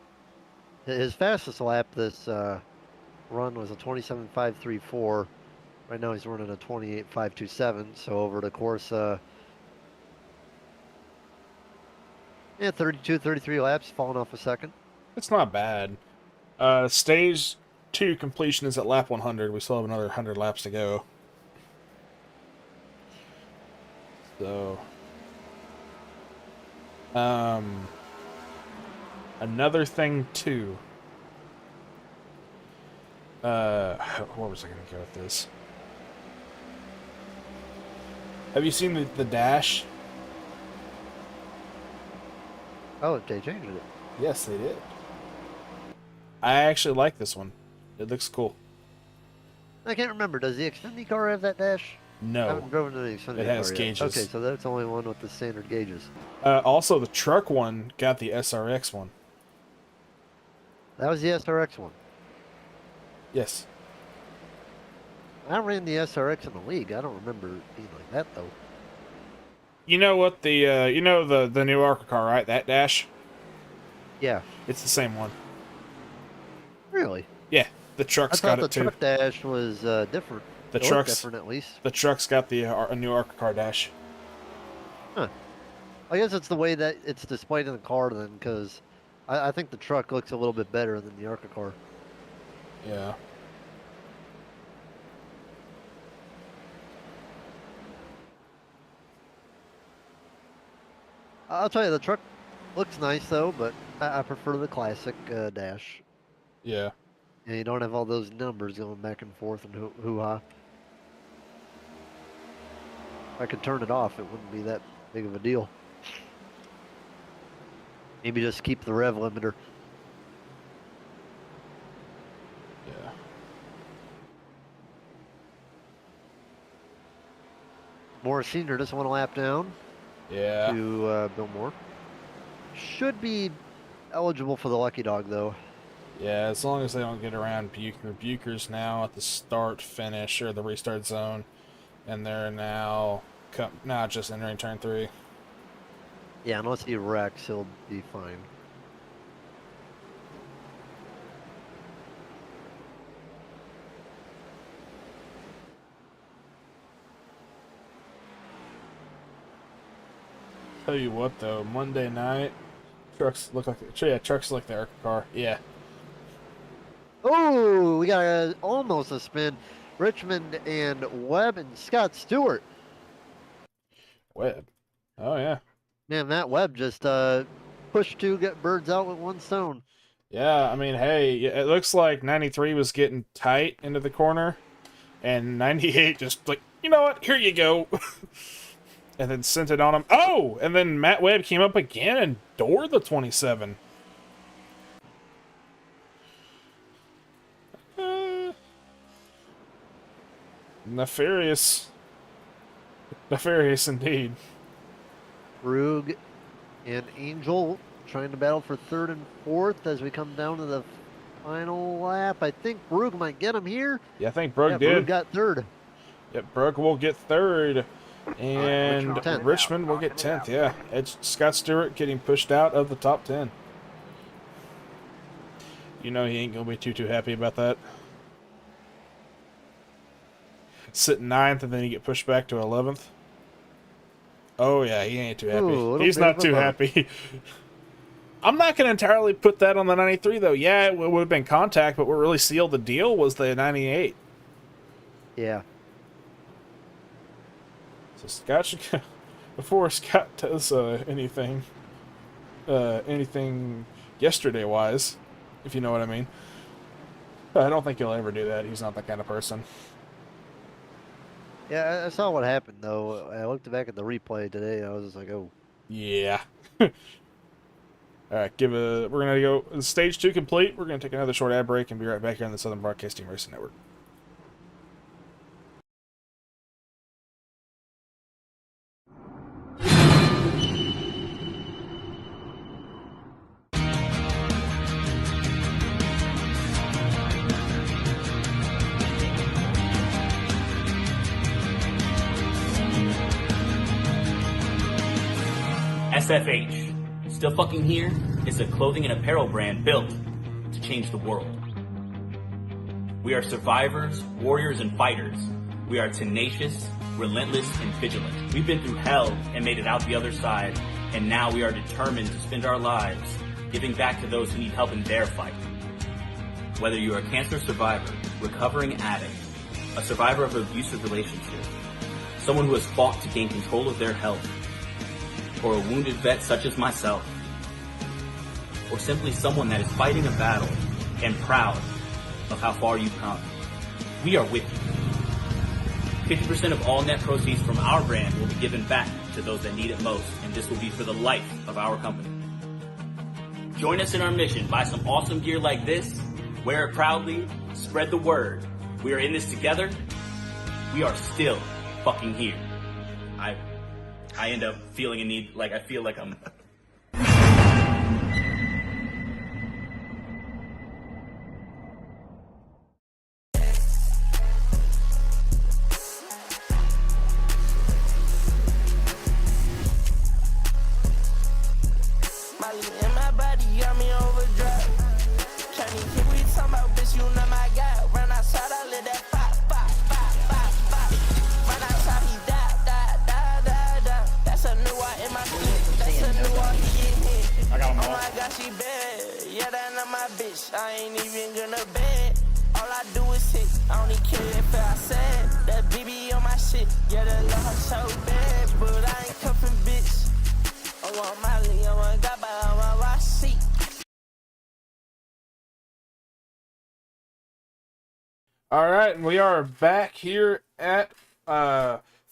His fastest lap this run was a 27.534. Right now he's running a 28.527. So over the course, yeah, 32, 33 laps, falling off a second. It's not bad. Stage 2 completion is at lap 100. We still have another 100 laps to go. So, another thing too. Where was I going to go with this? Have you seen the dash? Oh, they changed it. Yes, they did. I actually like this one. It looks cool. I can't remember. Does the Xfinity car have that dash? I No. haven't driven to the Xfinity It has car yet. gauges. Okay, so that's the only one with the standard gauges. Also, the truck one got the SRX one. That was the SRX one. Yes. I ran the SRX in the league. I don't remember it being like that though. You know what the the new ARCA car, right? That dash. Yeah, It's the same one. really. Yeah, the I truck's thought got the it too. truck dash was different. The It looked truck's different at least. the truck's got the a new ARCA car dash. Huh. I guess it's the way that it's displayed in the car then, because I think the truck looks a little bit better than the ARCA car. Yeah. I'll tell you, the truck looks nice though, but I prefer the classic dash. Yeah. And you don't have all those numbers going back and forth and hoo-ha. If I could turn it off, it wouldn't be that big of a deal. Maybe just keep the rev limiter. Yeah. Moore Sr. just went a lap down Yeah. to Bill Moore. Should be eligible for the lucky dog though. Yeah, as long as they don't get around Bucher. Bucher's now at the start finish or the restart zone, and they're now just entering turn 3. Yeah, unless he wrecks, he'll be fine. Tell you what though, Monday night, trucks look like trucks like the ARCA car. Yeah. Oh, we got almost a spin. Richmond and Webb and Scott Stewart. Webb. Oh yeah. Man, that Webb just pushed 2 birds out with 1 stone. Yeah, I mean, hey, it looks like 93 was getting tight into the corner, and 98 just like, you know what, here you go. And then sent it on him. Oh! And then Matt Webb came up again and doored the 27. Nefarious. Nefarious indeed. Rug and Angel trying to battle for 3rd and 4th as we come down to the final lap. I think Brugge might get him here. Yeah, I think Brugge Yeah, did. Brugge got 3rd. Yep, Brugge will get 3rd. And Richmond. Richmond will get 10th, yeah. It's Scott Stewart getting pushed out of the top 10. You know he ain't going to be too happy about that. Sitting 9th and then you get pushed back to 11th. Oh yeah, he ain't too happy. Ooh, He's not too happy. I'm not going to entirely put that on the 93 though. Yeah, it would have been contact, but what really sealed the deal was the 98. Yeah. So Scott should, before Scott does anything yesterday wise, if you know what I mean. I don't think he'll ever do that. He's not that kind of person. Yeah, I saw what happened though. I looked back at the replay today. I was just like, oh. Yeah. All right, we're gonna go stage 2 complete. We're gonna take another short ad break and be right back here on the Southern Broadcasting Racing Network. SFH, still fucking here, is a clothing and apparel brand built to change the world. We are survivors, warriors, and fighters. We are tenacious, relentless, and vigilant. We've been through hell and made it out the other side, and now we are determined to spend our lives giving back to those who need help in their fight. Whether you are a cancer survivor, recovering addict, a survivor of an abusive relationship, someone who has fought to gain control of their health, or a wounded vet such as myself, or simply someone that is fighting a battle and proud of how far you've come, we are with you. 50% of all net proceeds from our brand will be given back to those that need it most, and this will be for the life of our company. Join us in our mission. Buy some awesome gear like this, wear it proudly, spread the word. We are in this together. We are still fucking here. I end up feeling a need, like I feel like I'm... Molly in my body got me overdrive. Can't even keep we talking about, bitch, you know my guy. Run outside, I let that pop, pop, pop, pop, pop. Run outside, he die, die, die, die, die. That's a new one in my clip. That's a new one, he get hit. I got 'em Oh all. my God, she bad. Yeah, that not my bitch. I ain't even gonna bed. All I do is hit. I don't even care if I said that BB on my shit. Yeah, that love so bad, but I ain't cuffing bitch. I want Molly, I want Gaba, I want Ross seat. All right, and we are back here at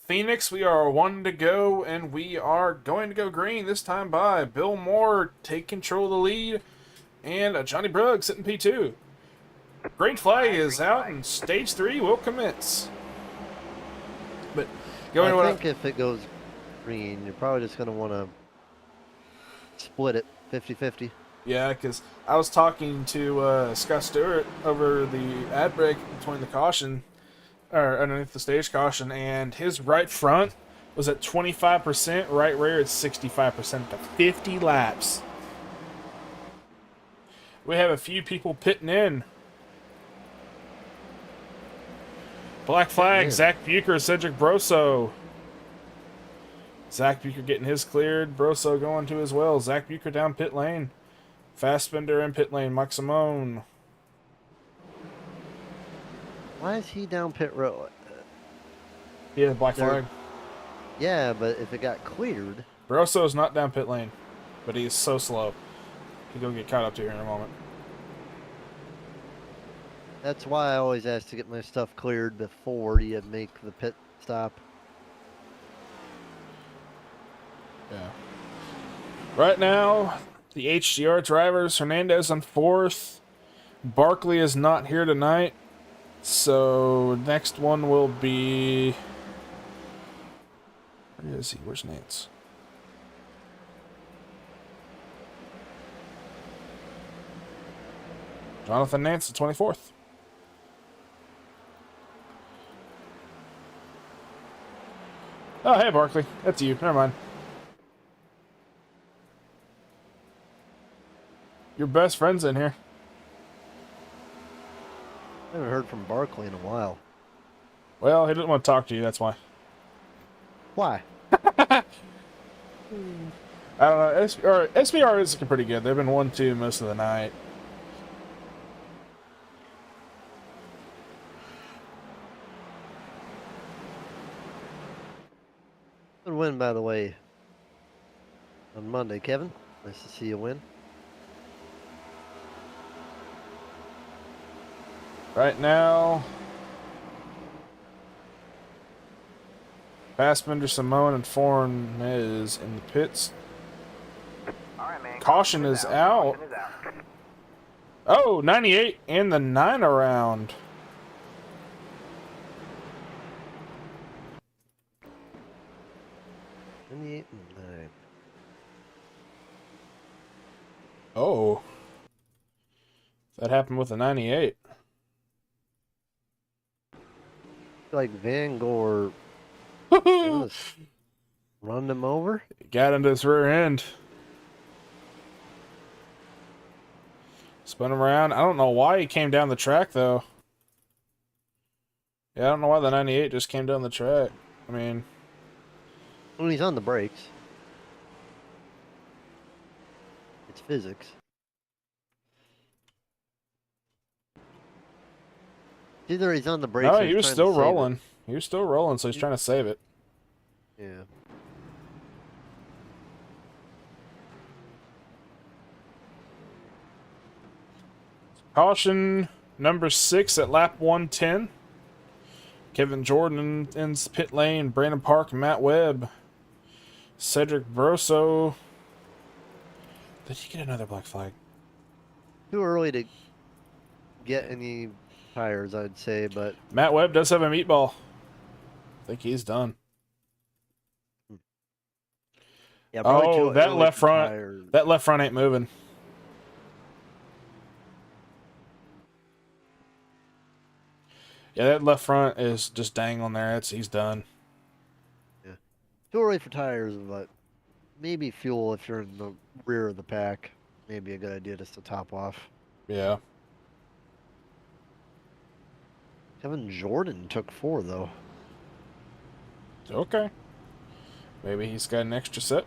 Phoenix. We are one to go, and we are going to go green this time by Bill Moore. Take control of the lead, and Johnny Bruggs sitting P2. Green flag is out, and stage 3 will commence. But going I to think if it goes green, you're probably just going to want to split it 50-50. yeah, because I was talking to Scott Stewart over the ad break between the caution, or underneath the stage caution, and his right front was at 25%, right rear at 65% to 50 laps. We have a few people pitting in. Black flag, in. Zach Bucher, Cedric Broso. Zach Bucher getting his cleared. Broso going to as well. Zach Bucher down pit lane. Fassbender in pit lane. Mike Simone. Why is he down pit road? He has black There- flag. Yeah, but if it got cleared, Broso's not down pit lane, but he is so slow. He's going to get caught up to here in a moment. that's why I always ask to get my stuff cleared before you make the pit stop. Yeah. Right now, the HDR drivers, Hernandez on 4th. Barkley is not here tonight. So next one will be... Where is he? Where's Nance? Jonathan Nance, the 24th. Oh, hey, Barkley. That's you. Never mind. Your best friend's in here. I haven't heard from Barkley in a while. Well, he didn't want to talk to you, that's why. Why? I don't know. SBR is looking pretty good. They've been 1-2 most of the night. Good win, by the way, on Monday, Kevin. Nice to see you win. Right now, Fassbender, Simone, and Foreign is in the pits. All right, man. Caution is out. Caution is out. Oh, 98 and the 9 around. In the 8 and 9. Oh. That happened with the 98. Like Van Gore. was- Run him over? Got into his rear end. Spun him around. I don't know why he came down the track, though. Yeah, I don't know why the 98 just came down the track. I mean... When he's on the brakes. It's physics. Either he's on the brakes No, or he he's was trying still to save it. rolling. He was still rolling, so he's trying to save it. Yeah. Caution number 6 at lap 110. Kevin Jordan in pit lane. Brandon Park, Matt Webb. Cedric Brosso. Did he get another black flag? Too early to get any tires, I'd say, but Matt Webb does have a meatball. I think he's done. yeah, probably Oh, too that early left for front. tires. That left front ain't moving. Yeah, that left front is just dangling there. He's done. Too early for tires, but maybe fuel if you're in the rear of the pack. Maybe a good idea just to top off. Yeah. Kevin Jordan took 4, though. Okay. Maybe he's got an extra set.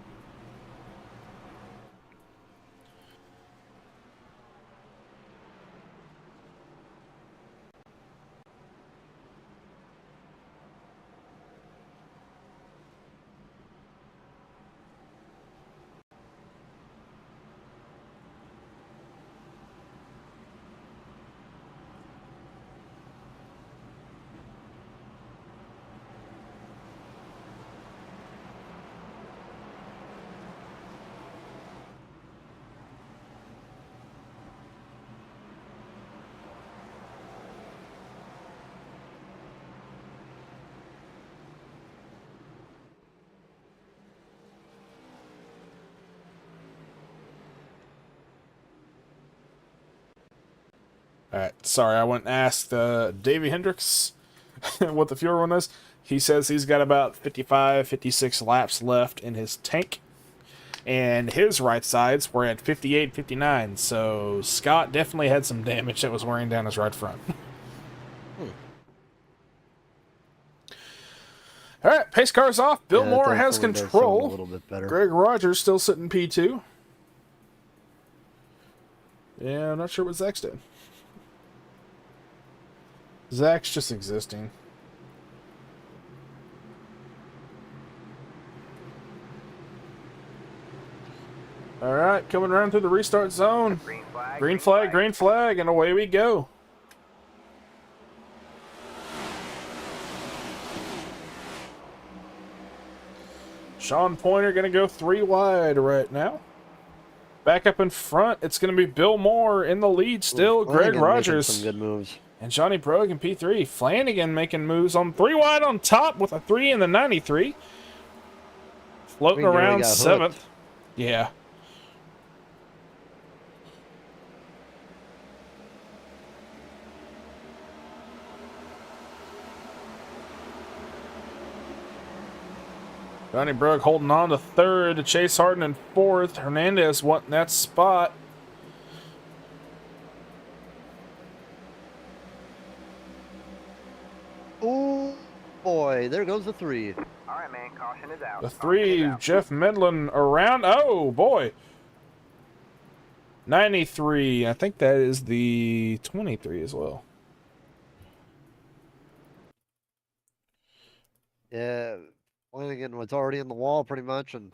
Alright, sorry, I went and asked Davey Hendricks what the fuel run is. He says he's got about 55, 56 laps left in his tank. And his right sides were at 58, 59. So Scott definitely had some damage that was wearing down his right front. Alright, pace car's off. Bill Yeah, it Moore has definitely does sound control. a little bit better. Greg Rogers still sitting P2. Yeah, I'm not sure what Zach's doing. Zach's just existing. Alright, coming around through the restart zone. Green flag. Green flag, green flag, and away we go. Sean Pointer going to go 3 wide right now. Back up in front, it's going to be Bill Moore in the lead still. Greg Flanagan making Rogers. some good moves. And Johnny Brogan P3. Flanagan making moves on 3 wide on top with a 3 in the 93. Floating Green nearly around got 7th. hooked. Yeah. Johnny Brugg holding on to 3rd. Chase Harden in 4th. Hernandez wanting that spot. Oh boy, there goes the 3. All right, man. Caution is out. The Caution 3, is out. Jeff Medlin around. Oh, boy. 93. I think that is the 23 as well. Yeah, Flanagan was already in the wall pretty much, and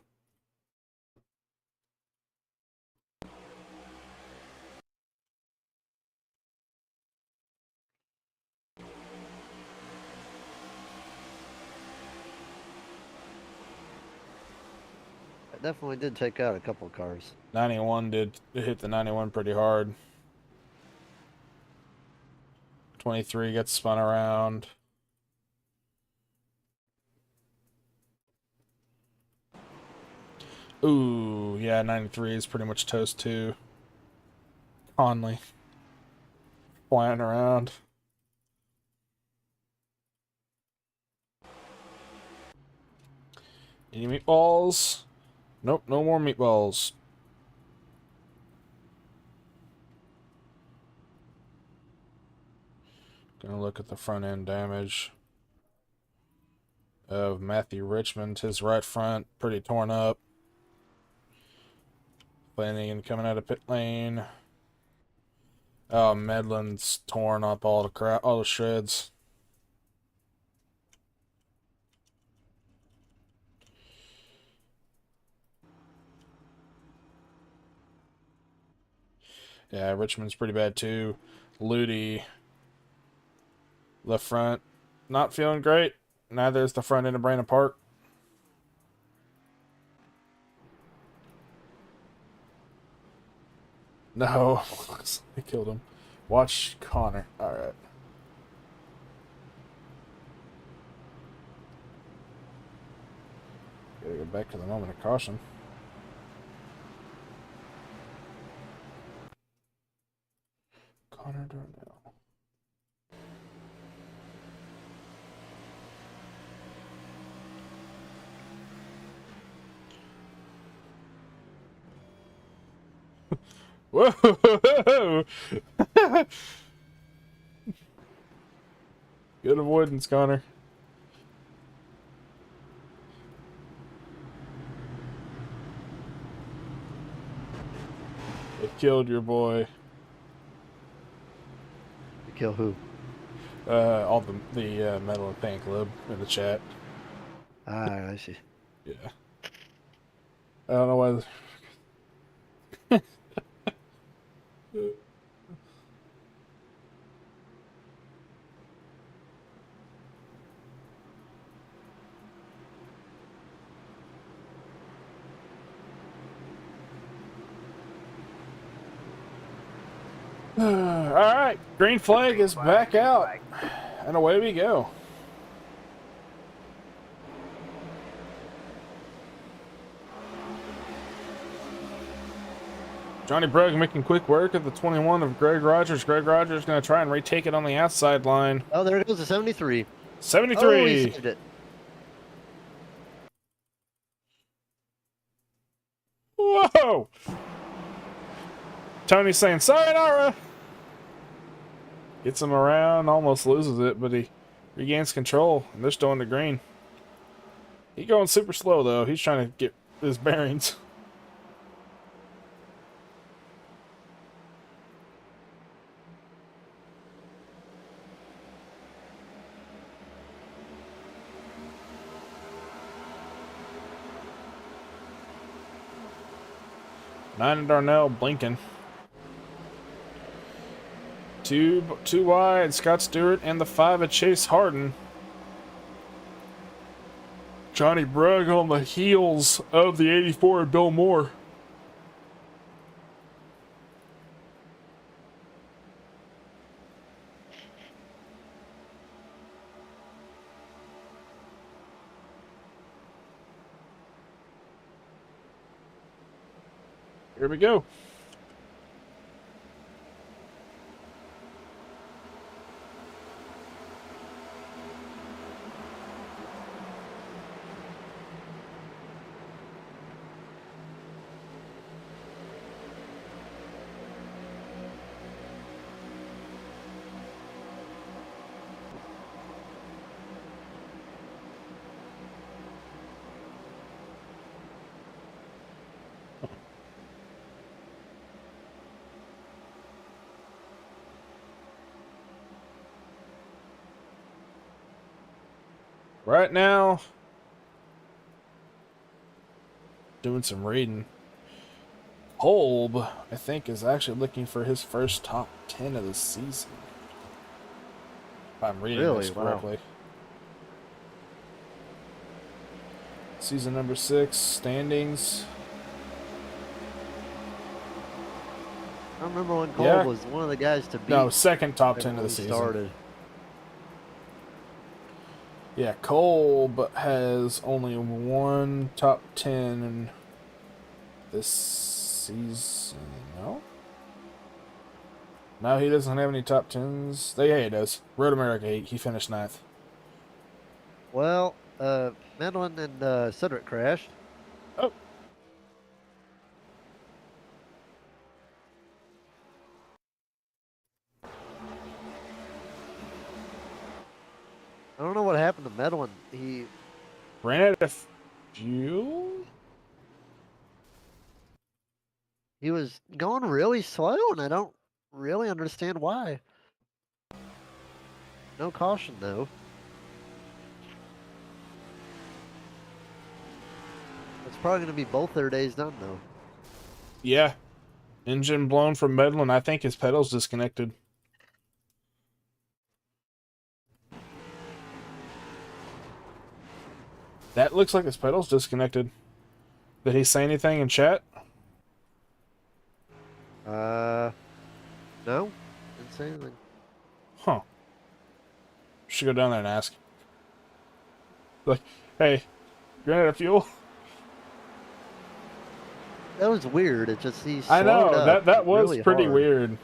that definitely did take out a couple of cars. 91 did hit the 91 pretty hard. 23 gets spun around. Ooh, yeah, 93 is pretty much toast too. Conley flying around. Any meatballs? Nope, no more meatballs. Gonna look at the front end damage of Matthew Richmond. His right front pretty torn up. Flanagan coming out of pit lane. Oh, Medlin's torn up all the crap, all the shreds. Yeah, Richmond's pretty bad too. Ludi, the front, not feeling great. Neither is the front end of Brandon Park. No, they killed him. Watch Connor. All right. Gotta go back to the moment of caution. Connor Darnell. Whoa! Good avoidance, Connor. They killed your boy. To kill who? All the Metal and Paint Club in the chat. Ah, I see. Yeah. I don't know why. Alright, green flag is back out. And away we go. Johnny Brugg making quick work of the 21 of Greg Rogers. Greg Rogers going to try and retake it on the outside line. Oh, there goes the 73. 73. Oh, he saved it. Whoa! Tony's saying, sayonara! Gets him around, almost loses it, but he regains control, and they're still in the green. He's going super slow, though. He's trying to get his bearings. Nine and Darnell blinking. Two wide, Scott Stewart and the 5 of Chase Harden. Johnny Brugg on the heels of the 84 of Bill Moore. Here we go. Right now, doing some reading. Kolb, I think, is actually looking for his first top 10 of the season. If I'm reading this correctly. Wow. Season number 6, standings. I remember when Kolb was one of the guys to beat. No, second top 10 of the season. Started. Yeah, Kolb has only one top 10 this season. No? No, he doesn't have any top 10s. Yeah, he does. Road America, he finished 9th. Well, Madeline and Cedric crashed. Oh. I don't know what happened to Medlin. He Ran out of fuel? was going really slow, and I don't really understand why. No caution, though. It's probably going to be both their days done, though. Yeah. Engine blown from Medlin. I think his pedal's disconnected. That looks like his pedal's disconnected. Did he say anything in chat? No. Didn't say anything. Huh. Should go down there and ask. Like, hey, you ran out of fuel? That was weird. It just he I know, slowed up that was really pretty hard. weird.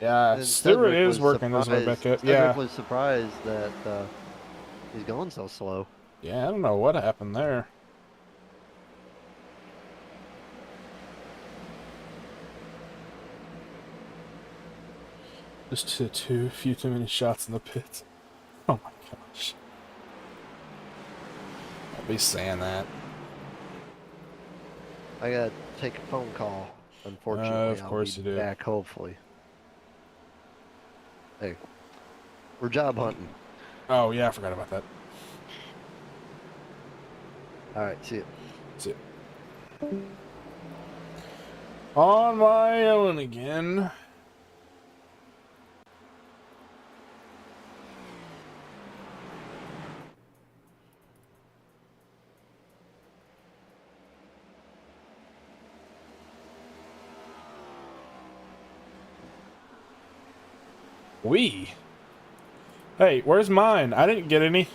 Yeah, And Stewart Cedric is was working his way back up. Cedric Yeah. was surprised that he's going so slow. Yeah, I don't know what happened there. Just too few many shots in the pit. Oh my gosh. I'll be saying that. I gotta take a phone call. Unfortunately, Of course I'll you be do. back hopefully. Hey, we're job hunting. Oh yeah, I forgot about that. All right, see you. See it. On my own again. We? Hey, where's mine? I didn't get any.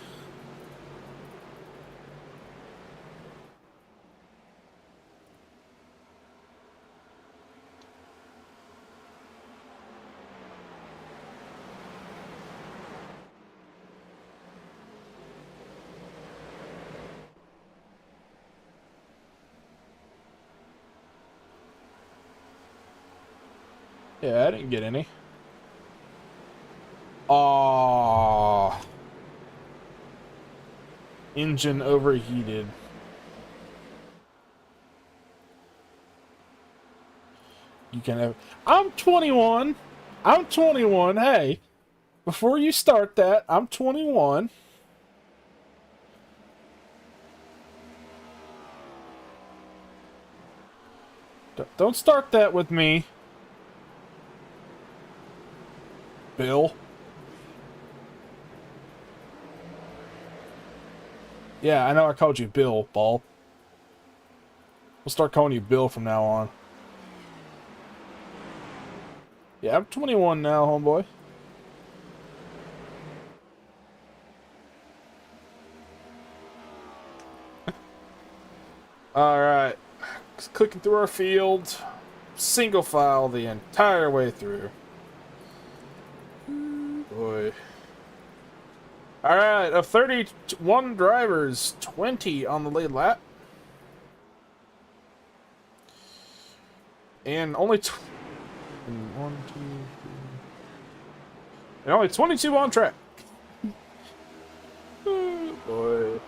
Yeah, I didn't get any. Aww. Engine overheated. You can have... I'm 21. I'm 21. Hey, before you start that, I'm 21. Don't start that with me, Bill. Yeah, I know I called you Bill, Ball. We'll start calling you Bill from now on. Yeah, I'm 21 now, homeboy. Alright. Clicking through our field. Single file the entire way through. Boy. Alright, of 31 drivers, 20 on the lead lap. And only and only 22 on track. Oh, boy.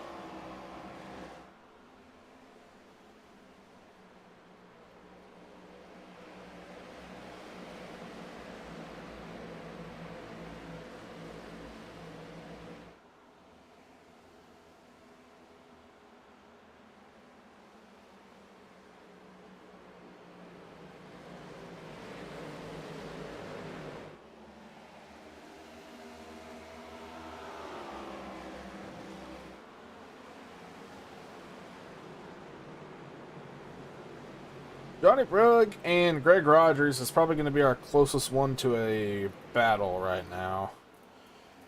Johnny Brugg and Greg Rogers is probably going to be our closest one to a battle right now.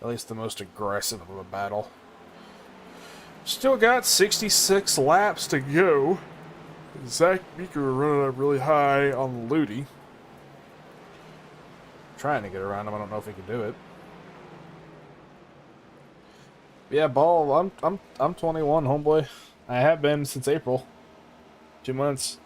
At least the most aggressive of a battle. Still got 66 laps to go. Zach Beaker running up really high on the Ludi. Trying to get around him. I don't know if he can do it. Yeah, ball. I'm 21, homeboy. I have been since April. 2 months.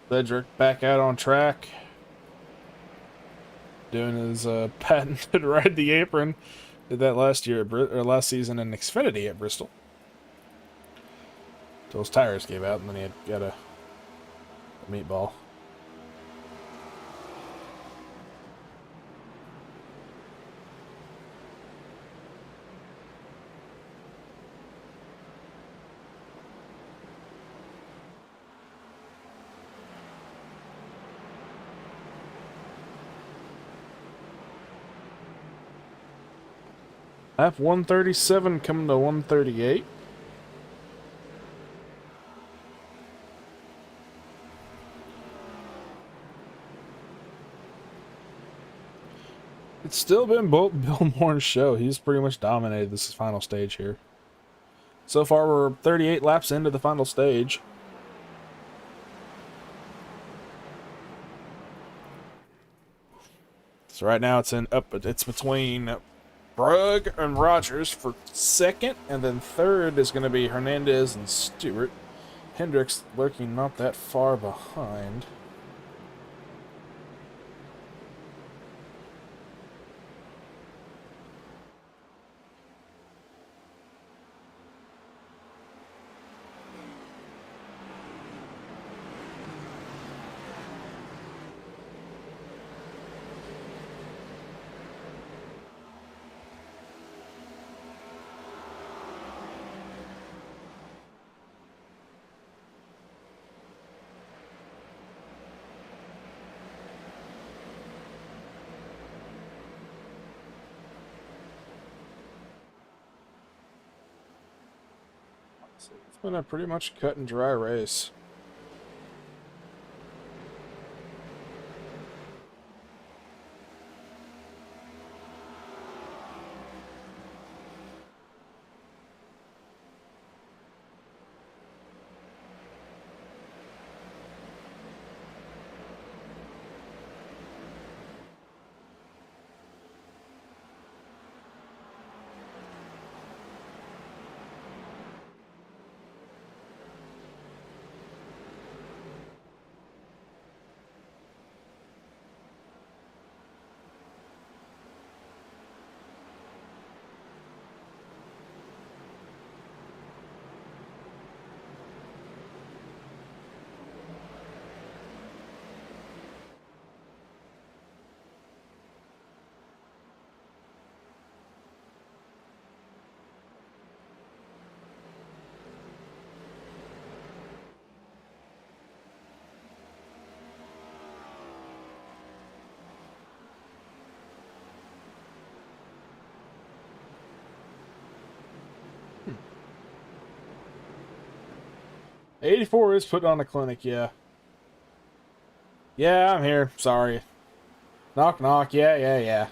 Cedric back out on track, doing his patented ride the apron. Did that last year or last season in Xfinity at Bristol. Till his tires gave out, and then he had got a meatball. Lap 137 coming to 138. It's still been Bill Moore's show. He's pretty much dominated this final stage here. So far, we're 38 laps into the final stage. So right now it's between Brugg and Rogers for second, and then third is going to be Hernandez and Stewart. Hendricks lurking not that far behind. It's been a pretty much cut and dry race. Hmm. 84 is putting on a clinic, yeah. Yeah, I'm here. Sorry. Knock, knock. Yeah.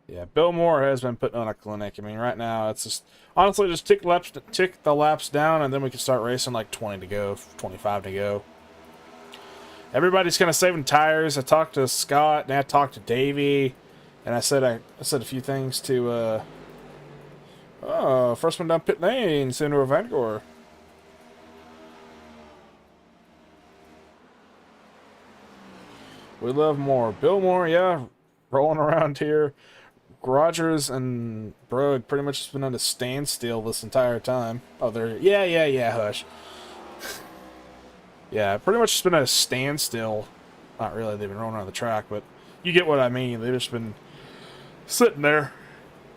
Yeah, Bill Moore has been putting on a clinic. I mean, right now, it's just... Honestly, just tick the laps down, and then we can start racing like 20 to go, 25 to go. Everybody's kind of saving tires. I talked to Scott, and I talked to Davey, and I said a few things to, first one down pit lane, Senator Vangor. We love Moore. Bill Moore, yeah, rolling around here. Rogers and Brugg pretty much has been at a standstill this entire time. Oh, they're... Yeah, hush. Yeah, pretty much just been at a standstill. Not really, they've been rolling around the track, but you get what I mean. They've just been sitting there.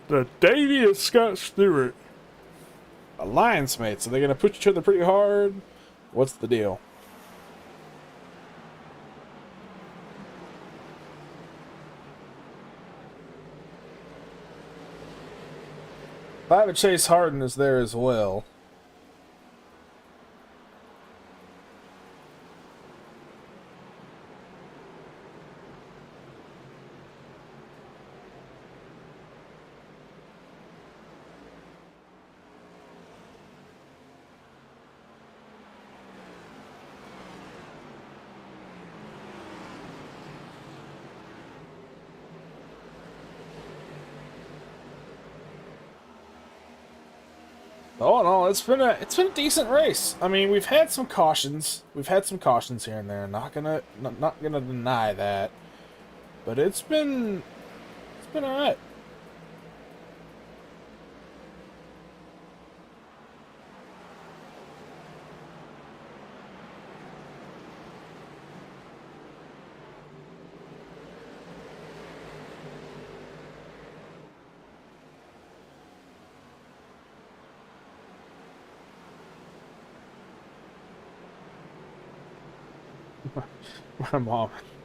The Davey and Scott Stewart. Alliance mates. Are they going to push each other pretty hard? What's the deal? Private Chase Harden is there as well. All in all, it's been a decent race. I mean, we've had some cautions. We've had some cautions here and there. Not gonna deny that. But it's been alright.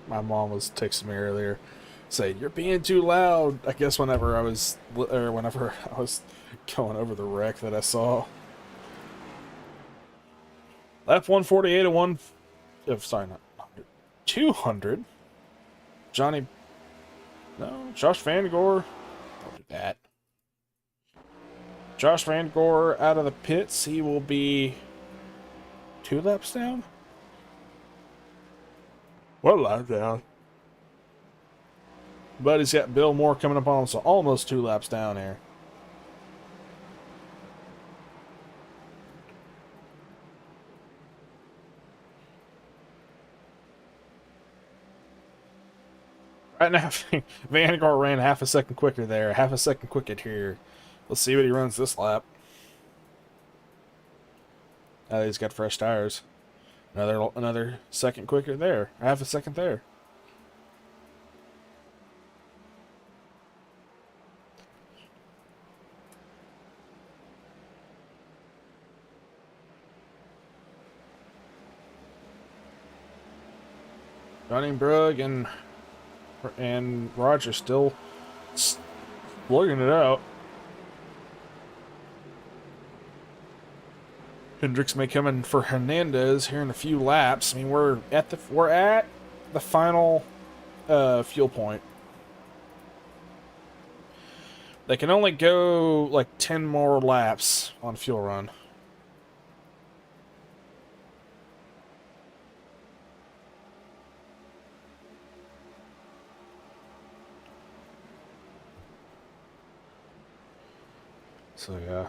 My mom was texting me earlier, saying you're being too loud. I guess whenever I was going over the wreck that I saw. Lap 148 and one. Oh, sorry, not 100. 200. Josh Van Gore. Don't do that. Josh Van Gore out of the pits. He will be 2 laps down. 1 lap down. But he's got Bill Moore coming up on him, so almost 2 laps down here. Right now, Van Gore ran half a second quicker there, half a second quicker here. Let's see what he runs this lap. He's got fresh tires. Another second quicker there. Half a second there. Brugg and Roger still slugging it out. Hendricks may come in for Hernandez here in a few laps. I mean, we're at the final fuel point. They can only go like 10 more laps on fuel run. So yeah.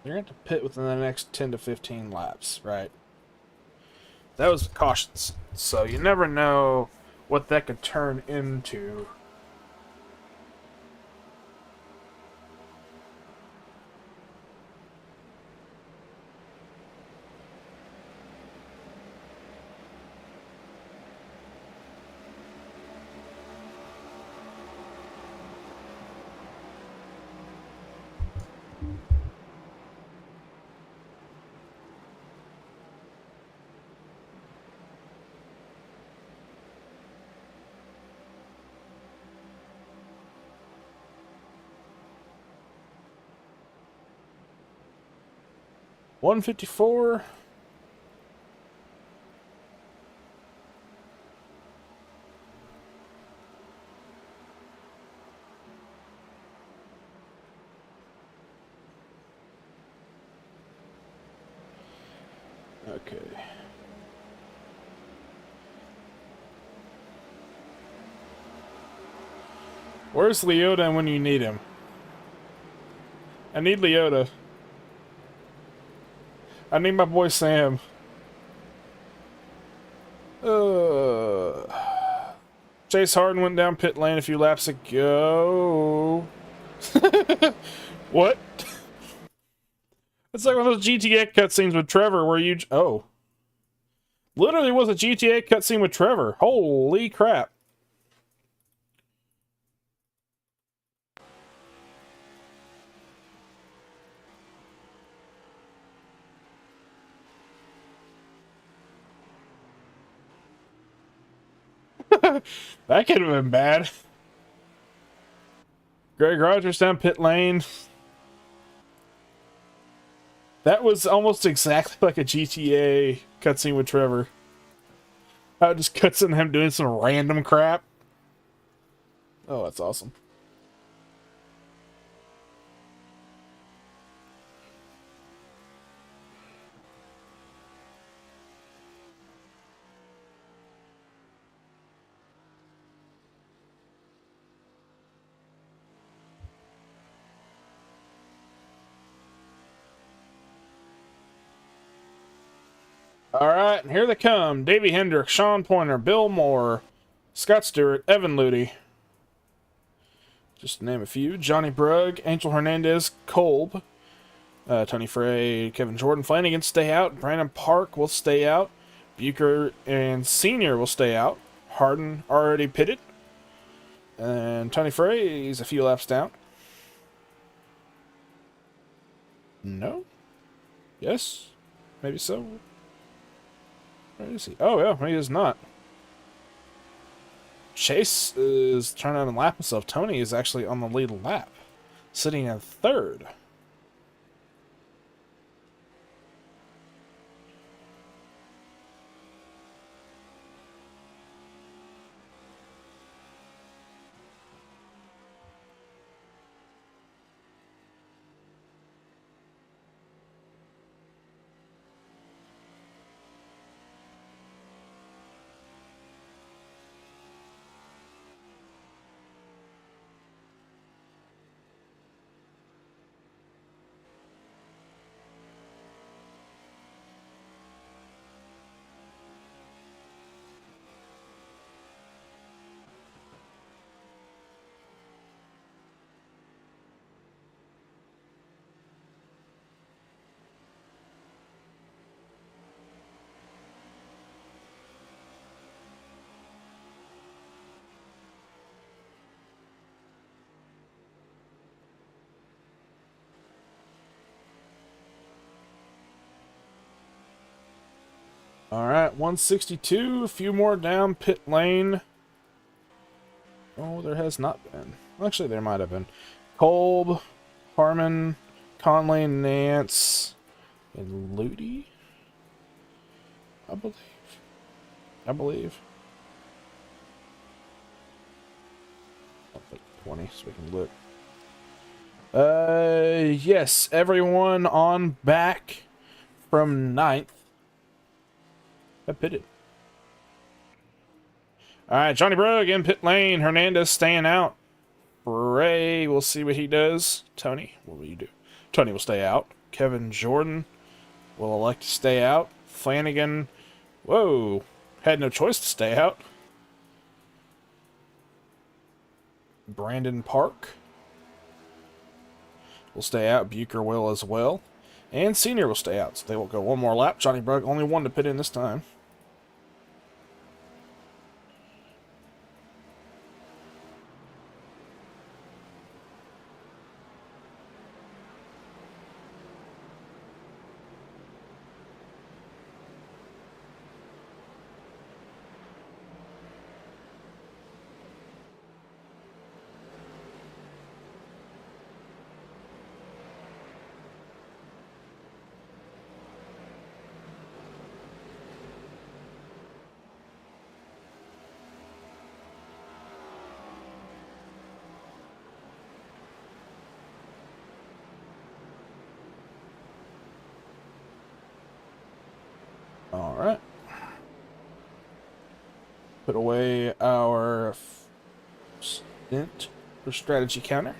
You're going to have to pit within the next 10 to 15 laps, right? That was cautions, so you never know what that could turn into. $154. Okay. Where's Leota when you need him? I need Leota. I need my boy Sam. Chase Harden went down pit lane a few laps ago. What? It's like one of those GTA cutscenes with Trevor where you... Oh. Literally was a GTA cutscene with Trevor. Holy crap. That could have been bad. Greg Rogers down pit lane. That was almost exactly like a GTA cutscene with Trevor. How it just cuts in him doing some random crap. Oh, that's awesome. All right, and here they come. Davey Hendricks, Sean Pointer, Bill Moore, Scott Stewart, Evan Ludy. Just to name a few. Johnny Brugg, Angel Hernandez, Kolb, Tony Frey, Kevin Jordan. Flanagan stay out. Brandon Park will stay out. Bucher and Senior will stay out. Harden already pitted. And Tony Frey, he's a few laps down. No? Yes? Maybe so? Where is he? Oh, yeah, he is not. Chase is trying to unlap himself. Tony is actually on the lead lap, sitting in third. All right, 162. A few more down pit lane. Oh, there has not been. Actually, there might have been. Kolb, Harmon, Conley, Nance, and Ludy. I believe. I'll put 20 so we can look. Yes, everyone on back from 9th. I pitted. Alright, Johnny Brugg in pit lane. Hernandez staying out. Ray, we'll see what he does. Tony, what will you do? Tony will stay out. Kevin Jordan will elect to stay out. Flanagan, whoa, had no choice to stay out. Brandon Park will stay out. Bucher will as well. And Senior will stay out, so they will go one more lap. Johnny Brugg, only one to pit in this time. Alright. Put away our stint or strategy counter.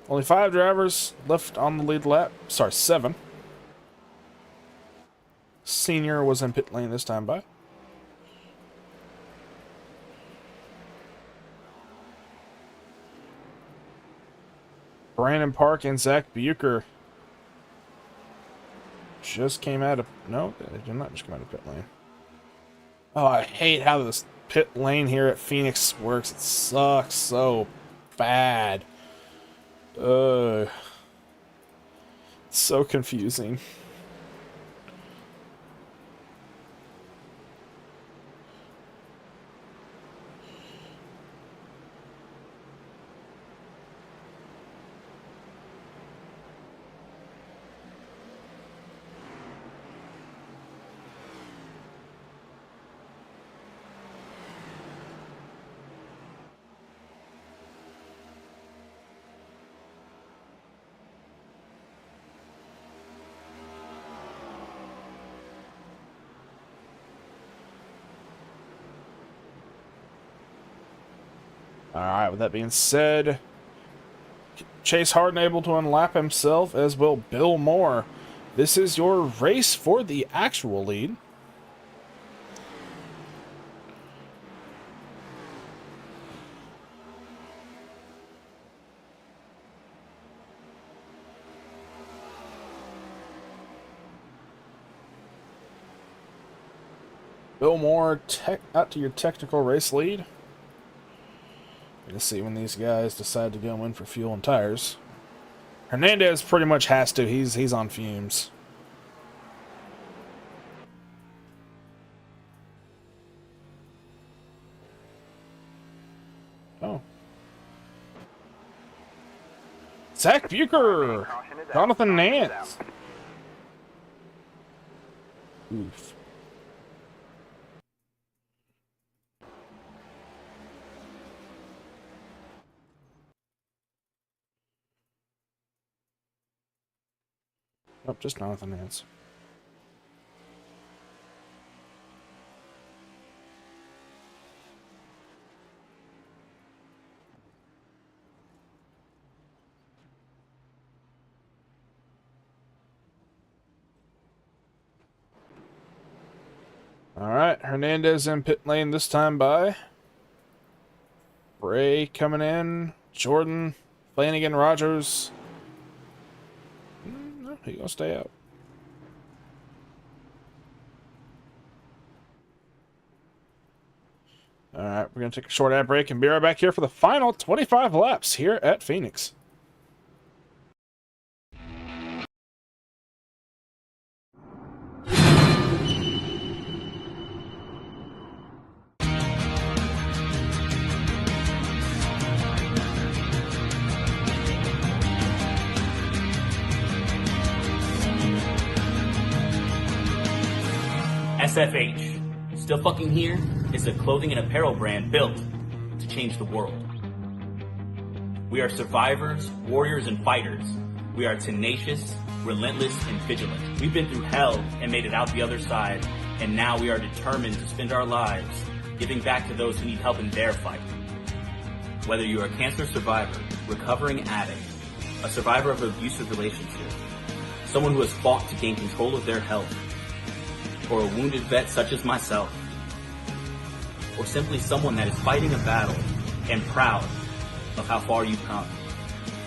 Only 5 drivers left on the lead lap. Sorry, 7. Sr. was in pit lane this time by. Brandon Park and Zach Bucher just came out of... No, they did not just come out of pit lane. Oh, I hate how this pit lane here at Phoenix works. It sucks so bad. It's so confusing. Alright, with that being said, Chase Harden able to unlap himself, as will Bill Moore. This is your race for the actual lead. Bill Moore out to your technical race lead. Let's see when these guys decide to go in for fuel and tires. Hernandez pretty much has to. He's on fumes. Oh. Zach Bucher! Jonathan Nance! Oof. Nope, just Jonathan Nance. Alright, Hernandez in pit lane this time by. Bray coming in. Jordan, Flanagan, Rogers. No, he gonna stay out. Alright, we're gonna take a short ad break and be right back here for the final 25 laps here at Phoenix. SFH, Still Fucking Here, is a clothing and apparel brand built to change the world. We are survivors, warriors, and fighters. We are tenacious, relentless, and vigilant. We've been through hell and made it out the other side, and now we are determined to spend our lives giving back to those who need help in their fight. Whether you are a cancer survivor, recovering addict, a survivor of an abusive relationship, someone who has fought to gain control of their health, or a wounded vet such as myself, or simply someone that is fighting a battle and proud of how far you've come,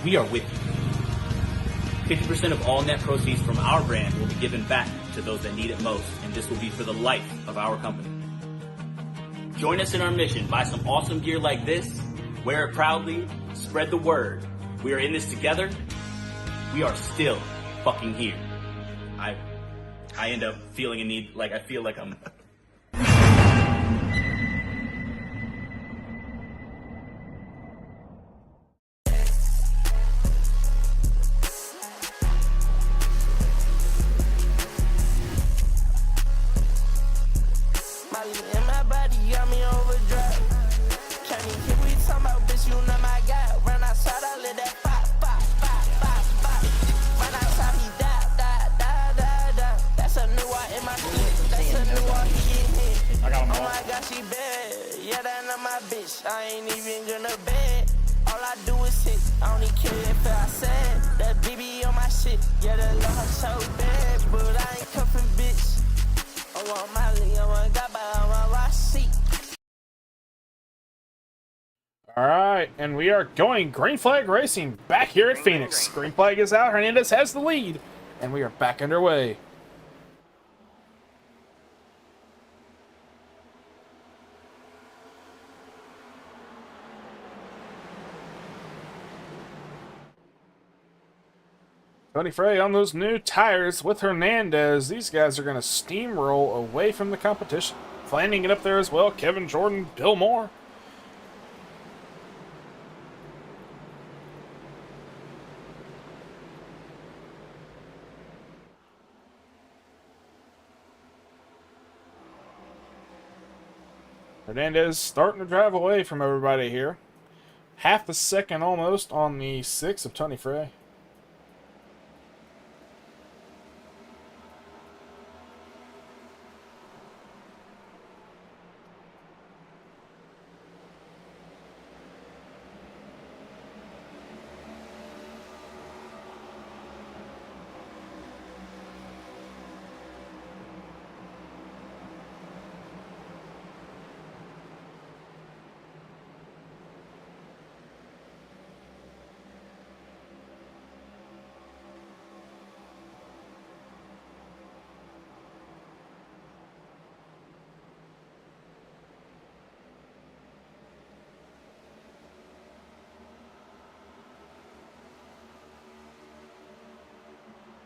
we are with you. 50% of all net proceeds from our brand will be given back to those that need it most, and this will be for the life of our company. Join us in our mission. Buy some awesome gear like this, wear it proudly, spread the word. We are in this together. We are still fucking here. I end up feeling a need, like I feel like I'm... My body got me overdrive. Can't even hear what you talking about, bitch, you know my guy. Run outside, I let that pop. Run outside, he die. That's a new one in my shit. That's a new one, he get hit. I got him all. Oh my God, she bad. Yeah, that not my bitch. I ain't even gonna bed. All I do is hit. I don't even care if I said that BB on my shit. Yeah, that love her so bad, but I ain't cuffing bitch. want my Leo, I got by my rock seat. Alright, and we are going green flag racing back here at Phoenix. Green flag is out, Hernandez has the lead, and we are back underway. Tony Frey on those new tires with Hernandez. These guys are going to steamroll away from the competition. Flanagan up there as well, Kevin Jordan, Bill Moore. Hernandez starting to drive away from everybody here. Half a second almost on the 6 of Tony Frey.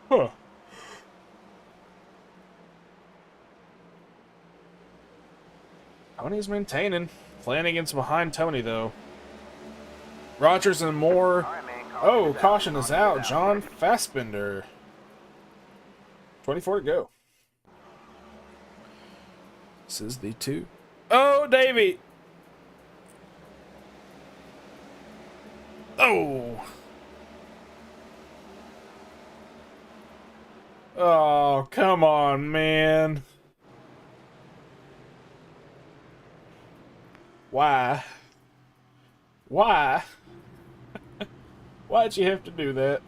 Huh. Tony's maintaining. Flanagan's behind Tony, though. Rogers and Moore. Oh, caution is out. John Fassbender. 24 to go. This is the 2. Oh, Davey! Oh! Oh, come on, man. Why? Why? Why'd you have to do that?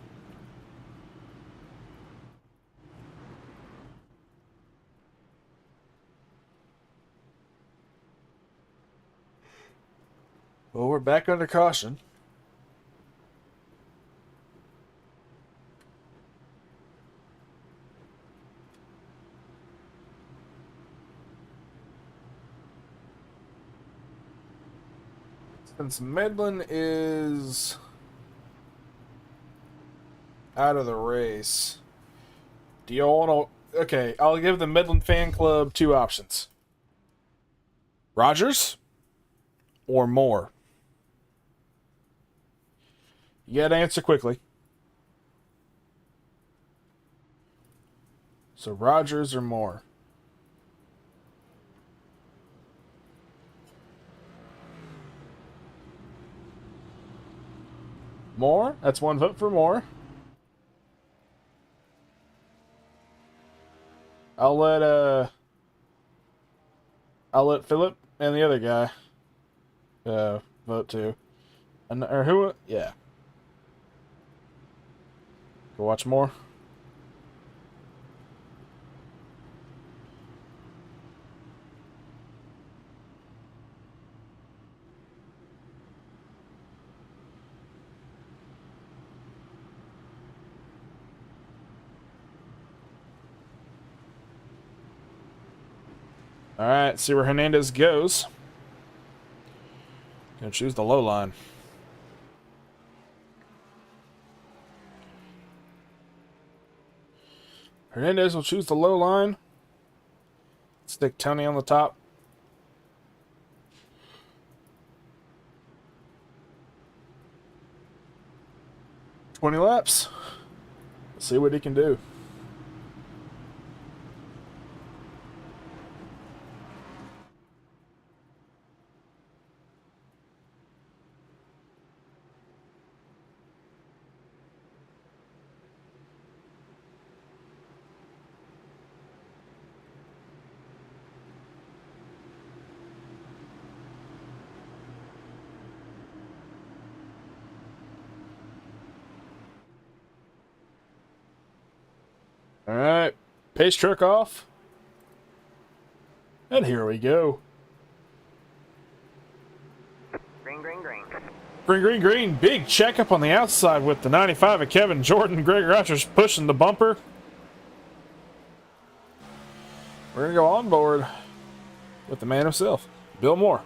Well, we're back under caution. Since Medlin is out of the race, do y'all want to... Okay, I'll give the Medlin fan club 2 options. Rogers or Moore. You gotta answer quickly. So Rogers or Moore. Moore? That's 1 vote for Moore. I'll let Philip and the other guy vote too. Or who? Yeah. Go watch more. All right, see where Hernandez goes. Gonna choose the low line. Hernandez will choose the low line. Stick Tony on the top. "20 laps. See what he can do." All right, pace truck off. And here we go. Green, green, green. Green, green, green. Big checkup on the outside with the 95 of Kevin Jordan. Greg Rogers pushing the bumper. We're going to go on board with the man himself, Bill Moore.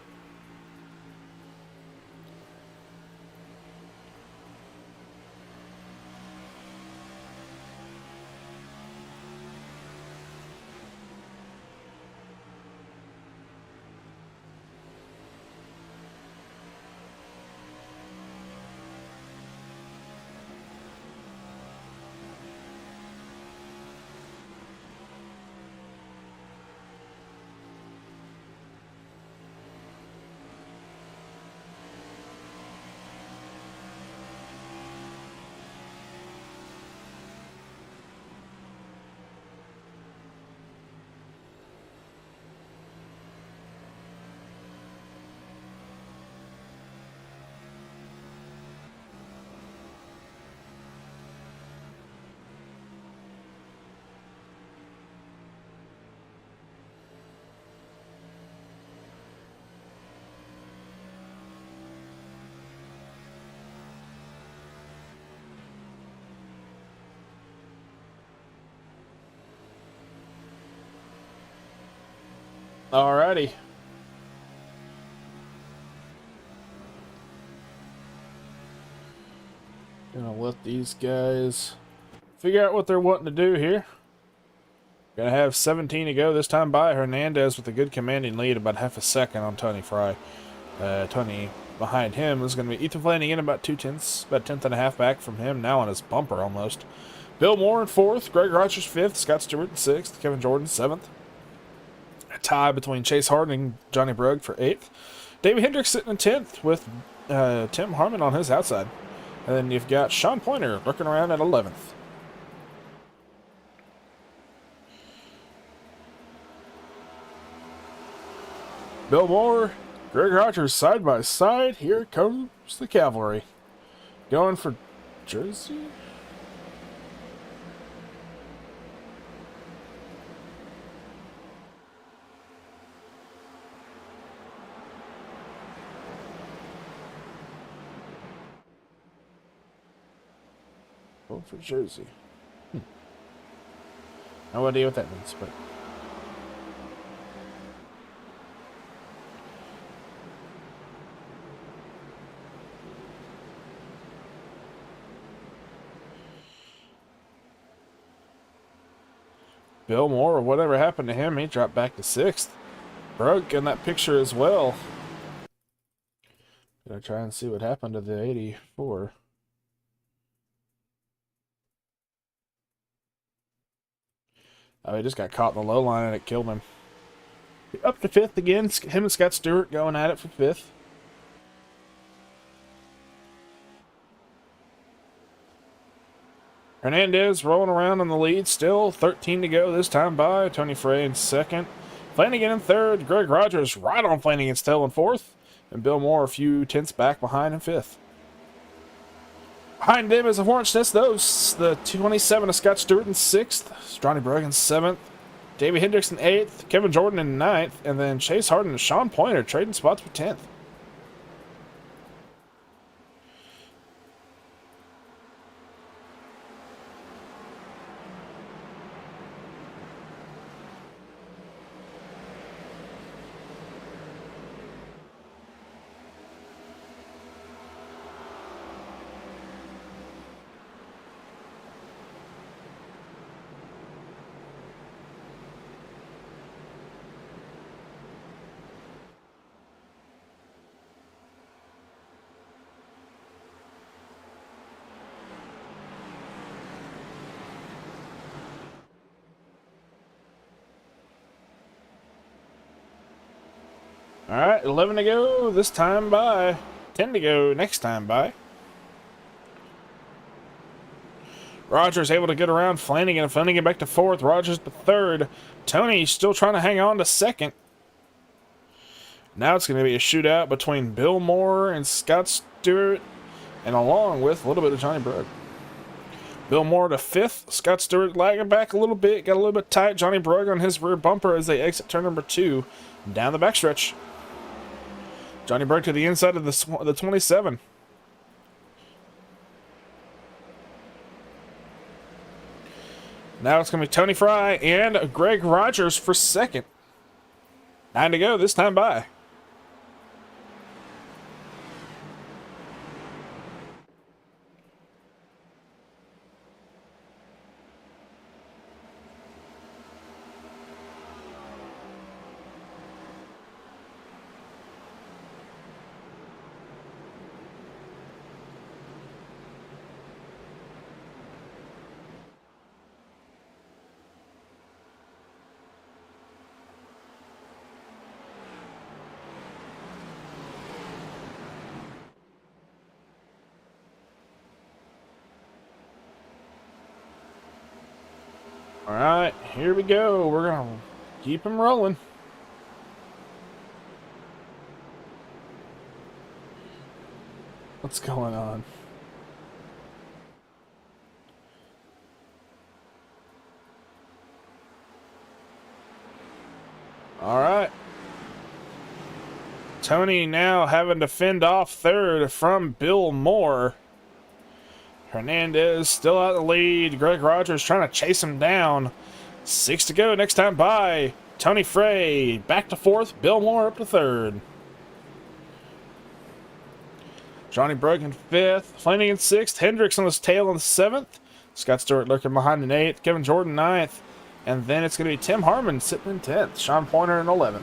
Alrighty. Gonna let these guys figure out what they're wanting to do here. Gonna have 17 to go this time by. Hernandez with a good commanding lead, about half a second on Tony Fry. Tony behind him is going to be Ethan Flanagan, about 2/10, about 10th and a half back from him, now on his bumper almost. Bill Moore in 4th, Greg Rogers 5th, Scott Stewart in 6th, Kevin Jordan 7th. A tie between Chase Hardin and Johnny Brugg for 8th. Davey Hendricks sitting in 10th with Tim Harmon on his outside. And then you've got Sean Pointer looking around at 11th. Bill Moore, Greg Rogers side by side. Here comes the cavalry. Going for Jersey? Going for Jersey. No idea what that means, but... Bill Moore, whatever happened to him, he dropped back to 6th. Brugg in that picture as well. Gonna try and see what happened to the 84. Oh, he just got caught in the low line and it killed him. Up to 5th again. Him and Scott Stewart going at it for 5th. Hernandez rolling around in the lead still. 13 to go this time by. Tony Frey in 2nd. Flanagan in 3rd. Greg Rogers right on Flanagan's tail in 4th. And Bill Moore a few tenths back behind in 5th. Behind him is a Hornets Nest, though. The 227 of Scott Stewart in 6th. Johnny Brugg in 7th. Davey Hendricks in 8th. Kevin Jordan in 9th. And then Chase Hardin and Sean Pointer trading spots for 10th. All right, 11 to go this time by. 10 to go next time by. Rogers able to get around Flanagan, and Flanagan back to 4th. Rogers to 3rd. Tony still trying to hang on to 2nd. Now it's going to be a shootout between Bill Moore and Scott Stewart, and along with a little bit of Johnny Brugg. Bill Moore to 5th. Scott Stewart lagging back a little bit. Got a little bit tight. Johnny Brugg on his rear bumper as they exit turn number 2. Down the backstretch. Johnny Brugg to the inside of the 27. Now it's going to be Tony Fry and Greg Rogers for 2nd. 9 to go, this time by. Alright, here we go. We're going to keep him rolling. What's going on? Alright. Tony now having to fend off 3rd from Bill Moore. Hernandez still out of the lead. Greg Rogers trying to chase him down. 6 to go, next time by. Tony Frey back to 4th. Bill Moore up to 3rd. Johnny Brugg in 5th. Flanagan 6th. Hendricks on his tail in the 7th. Scott Stewart lurking behind in 8th. Kevin Jordan 9th. And then it's going to be Tim Harmon sitting in 10th. Sean Pointer in 11th.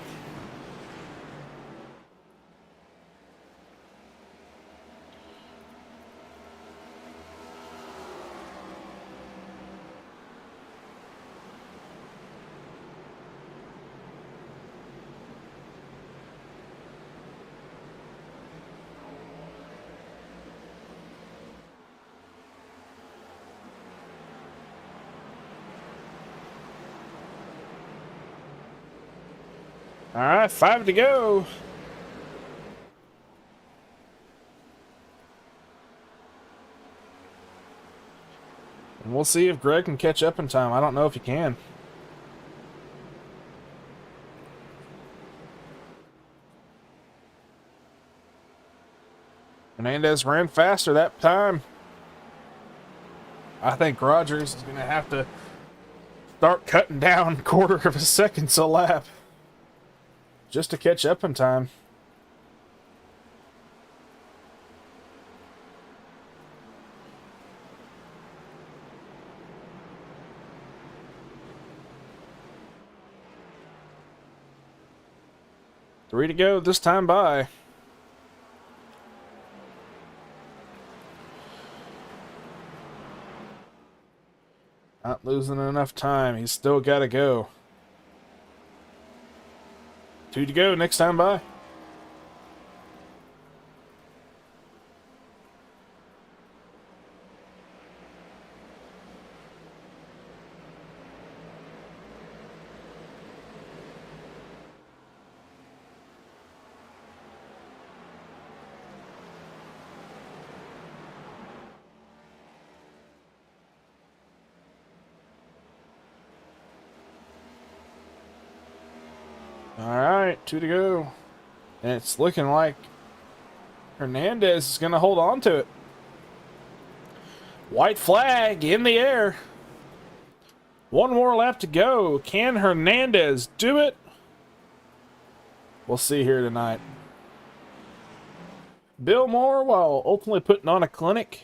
All right, 5 to go. And we'll see if Greg can catch up in time. I don't know if he can. Hernandez ran faster that time. I think Rogers is going to have to start cutting down 1/4 of a second a lap just to catch up in time. Three to go this time by. Not losing enough time. He's still got to go. 2 to go next time by. Alright, 2 to go. And it's looking like Hernandez is going to hold on to it. White flag in the air. One more lap to go. Can Hernandez do it? We'll see here tonight. Bill Moore, while ultimately putting on a clinic.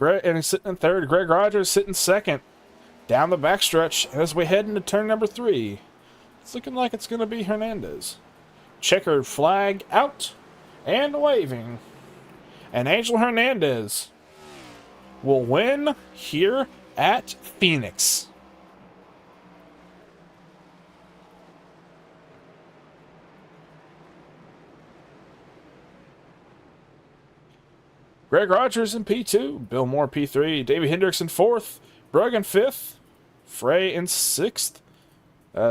And he's sitting in 3rd. Greg Rogers sitting 2nd. Down the backstretch as we head into turn number 3. It's looking like it's going to be Hernandez. Checkered flag out and waving. And Angel Hernandez will win here at Phoenix. Greg Rogers in P2. Bill Moore P3. Davey Hendricks in 4th. Brugg in 5th. Frey in 6th.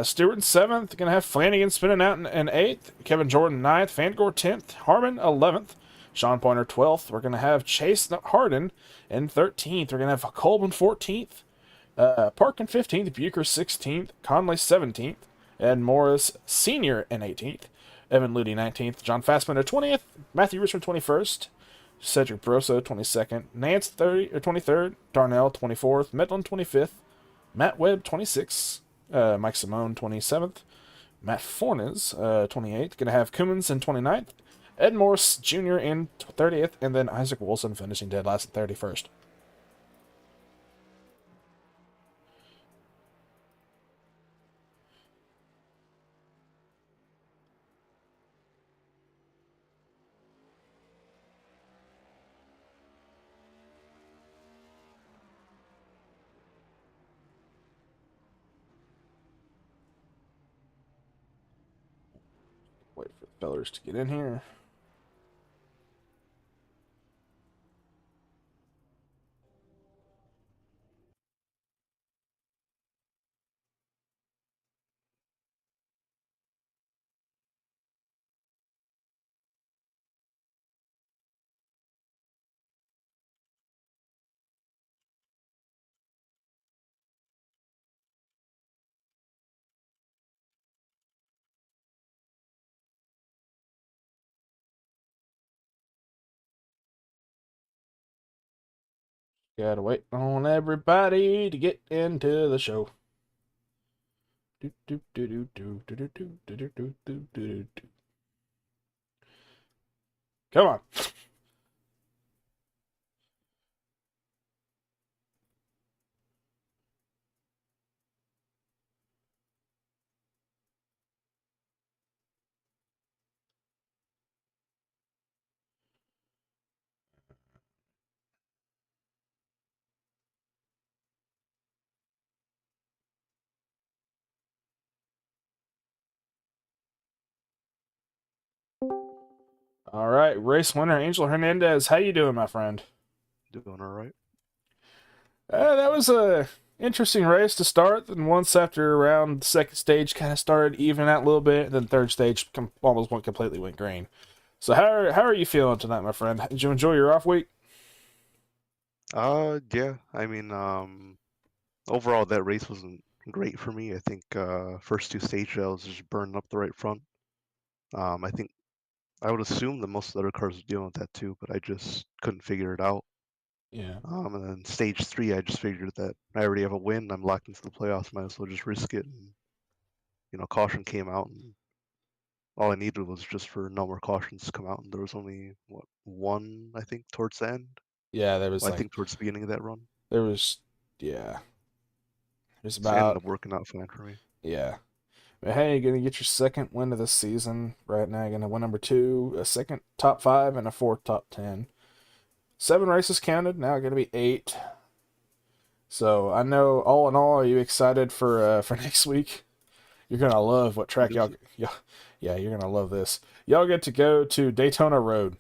Stewart in 7th. Going to have Flanagan spinning out in 8th. Kevin Jordan 9th. Fangor 10th. Harmon 11th. Sean Pointer 12th. We're going to have Chase Harden in 13th. We're going to have Colbin 14th. Parkin 15th. Bucher 16th. Conley 17th. Ed Morris Sr. in 18th. Evan Ludy 19th. John Fassbender 20th. Matthew Richmond 21st. Cedric Broso 22nd. Nance 23rd. Darnell 24th. Medlin 25th. Matt Webb 26th. Mike Simone 27th. Matt Fornes 28th. Going to have Cummins in 29th. Ed Morris Jr. in 30th. And then Isaac Wilson finishing dead last at 31st. Wait for the fellers to get in here. Gotta wait on everybody to get into the show. Come on. All right, race winner Angel Hernandez. How you doing, my friend? Doing all right. That was a interesting race to start. Then once after around the second stage kind of started evening out a little bit, then third stage almost completely went green. So how are you feeling tonight, my friend? Did you enjoy your off week? Yeah. I mean, overall that race wasn't great for me. I think first two stages I was just burning up the right front. I think I would assume that most of the other cars were dealing with that too, but I just couldn't figure it out. Yeah. And then stage three, I just figured that I already have a win. I'm locked into the playoffs. Might as well just risk it. And caution came out, and all I needed was just for no more cautions to come out. And there was only one, I think, towards the end. Yeah, there was Well, I think towards the beginning of that run. there was yeah. There's So it ended about up working out fine for me. yeah. But hey, you're gonna get your second win of the season right now. You're gonna win number 2, a second top 5, and a fourth top 10. 7 races counted. Now gonna be 8. So I know, all in all, are you excited for next week? You're gonna love what track y'all. Yeah, you're gonna love this. Y'all get to go to Daytona Road.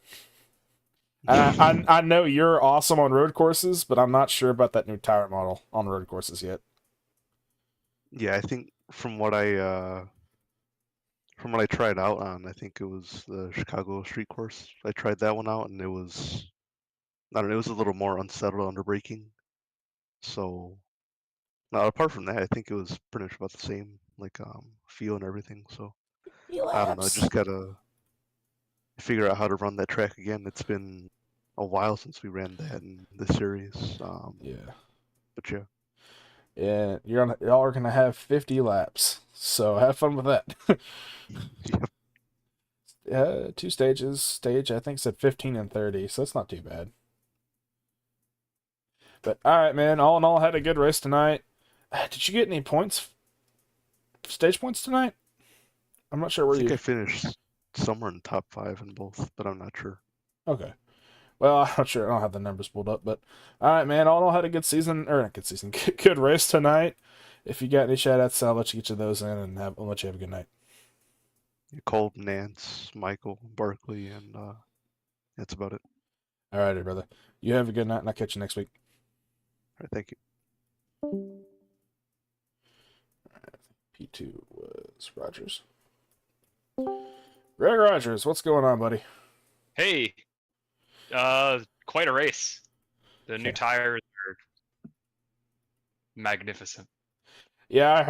And I know you're awesome on road courses, but I'm not sure about that new tire model on road courses yet. Yeah, I think from what I tried out on, I think it was the Chicago street course. I tried that one out, and it was, I don't know, it was a little more unsettled under braking. So, now apart from that, I think it was pretty much about the same, like feel and everything. So I don't know, just gotta figure out how to run that track again. It's been a while since we ran that in the series. Yeah. But yeah. Yeah, y'all are gonna have 50 laps, so have fun with that. Yep. 2 stages. Stage I think said 15 and 30, so that's not too bad. But all right, man. All in all, had a good race tonight. Did you get any points? Stage points tonight? I'm not sure where I think you. I finished somewhere in the top 5 in both, but I'm not sure. Okay. Well, I'm not sure. I don't have the numbers pulled up, but all right, man. All in all, had a good season, or not good season, good race tonight. If you got any shout outs, I'll let you get you those in, and I'll let you have a good night. Cole, Nance, Michael, Barkley, and that's about it. All right, brother. You have a good night, and I'll catch you next week. All right, thank you. P2 was Rogers. Greg Rogers, what's going on, buddy? Hey, Quite a race. The new Okay. tires are magnificent. Yeah, I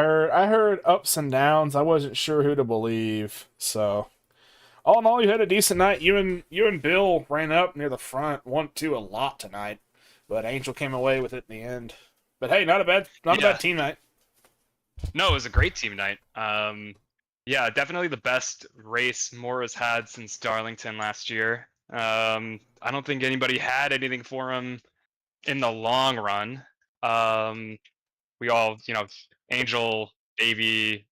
heard ups and downs. I wasn't sure who to believe. So, all in all, you had a decent night. You and Bill ran up near the front, 1-2 a lot tonight, but Angel came away with it in the end. But hey, not a bad team night. No, it was a great team night. Yeah, definitely the best race Mora's had since Darlington last year. I don't think anybody had anything for him in the long run. We all, Angel, Davey,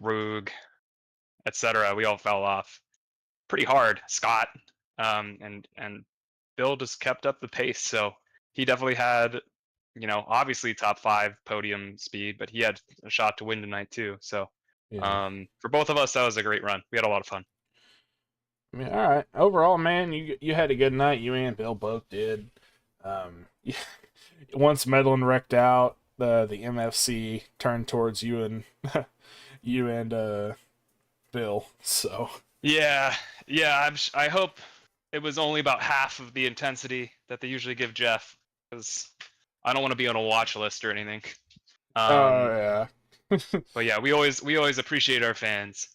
Brug, etc. We all fell off pretty hard. Scott, and Bill just kept up the pace. So he definitely had, obviously top 5 podium speed, but he had a shot to win tonight too. So Yeah. for both of us, that was a great run. We had a lot of fun. I mean, all right. Overall, man, you had a good night. You and Bill both did. Once Medlin wrecked out, the MFC turned towards you and you and Bill. So Yeah. I hope it was only about half of the intensity that they usually give Jeff, because I don't want to be on a watch list or anything. yeah. But yeah, we always appreciate our fans.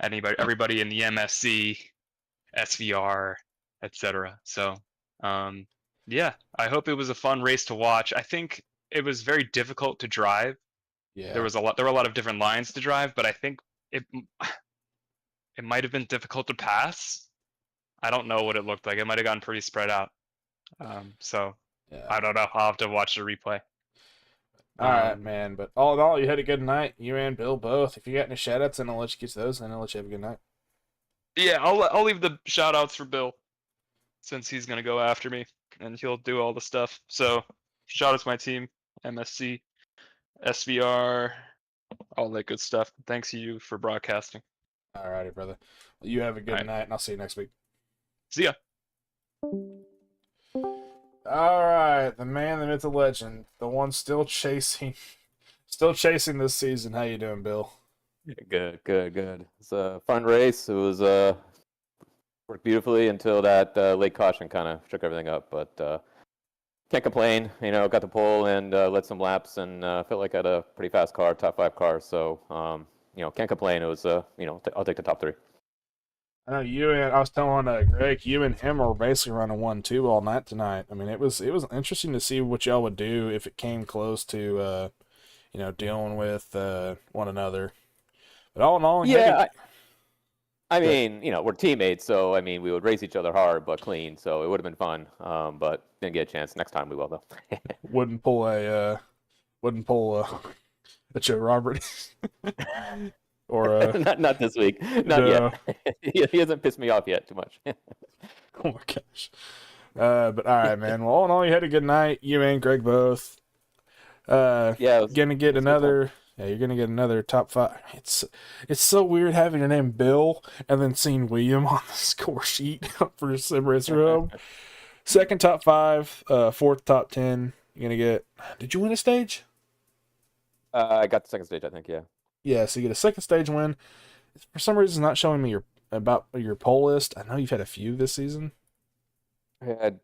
Everybody in the MFC, SVR, etc. So, yeah, I hope it was a fun race to watch. I think it was very difficult to drive. Yeah. There were a lot of different lines to drive, but I think it might have been difficult to pass. I don't know what it looked like. It might have gotten pretty spread out. So Yeah. I don't know. I'll have to watch the replay. All right, man. But all in all, you had a good night. You and Bill both. If you got any shout-outs, then I'll let you get to those, and I'll let you have a good night. Yeah, I'll leave the shout outs for Bill, since he's gonna go after me and he'll do all the stuff. So shout out to my team, MSC, SVR, all that good stuff. Thanks to you for broadcasting. All righty, brother. Well, you have a good All right. night, and I'll see you next week. See ya. All right, the man, the myth, the legend, the one still chasing this season. How you doing, Bill? Good. It's a fun race. It was worked beautifully until that late caution kind of shook everything up. But can't complain. Got the pole and led some laps, and felt like I had a pretty fast car, top 5 car. So can't complain. It was I'll take the top 3. I know I was telling Greg, you and him were basically running 1-2 all night tonight. I mean, it was interesting to see what y'all would do if it came close to dealing with one another. But all in all, Yeah. I mean, we're teammates, so I mean, we would race each other hard but clean, so it would have been fun. But didn't get a chance. Next time we will, though. wouldn't pull a Joe Roberts or not this week. Not yet. He hasn't pissed me off yet too much. oh my gosh. But all right, man. Well, all in all, you had a good night. You and Greg both. Yeah. Gonna get another. Yeah, you're gonna get another top 5. It's so weird having your name Bill and then seeing William on the score sheet for Sim Racer Home. Second top 5, fourth top 10. You're gonna get. Did you win a stage? I got the second stage, I think. Yeah. Yeah, so you get a second stage win. For some reason, it's not showing me your poll list. I know you've had a few this season. I had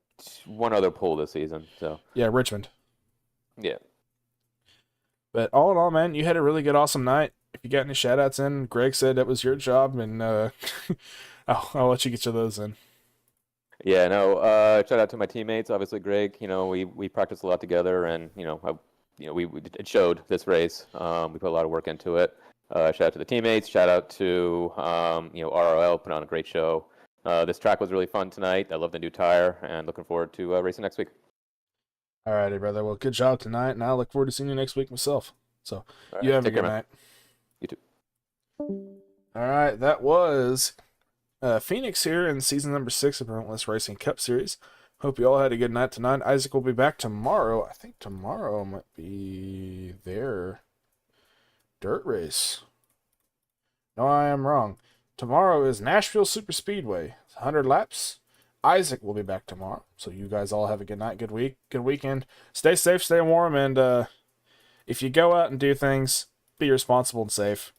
one other pole this season, so. Yeah, Richmond. Yeah. But all in all, man, you had a really good, awesome night. If you got any shout-outs in, Greg said that was your job, and I'll let you get to those in. Yeah, no. Shout out to my teammates, obviously Greg. We practiced a lot together, and it showed this race. We put a lot of work into it. Shout out to the teammates. Shout out to ROL, put on a great show. This track was really fun tonight. I love the new tire, and looking forward to racing next week. All righty, brother. Well, good job tonight, and I look forward to seeing you next week myself. So, All you right, have a take good care, man. night. You too. All right, that was Phoenix here in season number 6 of Relentless Racing Cup Series. Hope you all had a good night tonight. Isaac will be back tomorrow. I think tomorrow might be their dirt race. No, I am wrong. Tomorrow is Nashville Super Speedway. It's 100 laps. Isaac will be back tomorrow. So you guys all have a good night, good week, good weekend. Stay safe, stay warm, and if you go out and do things, be responsible and safe.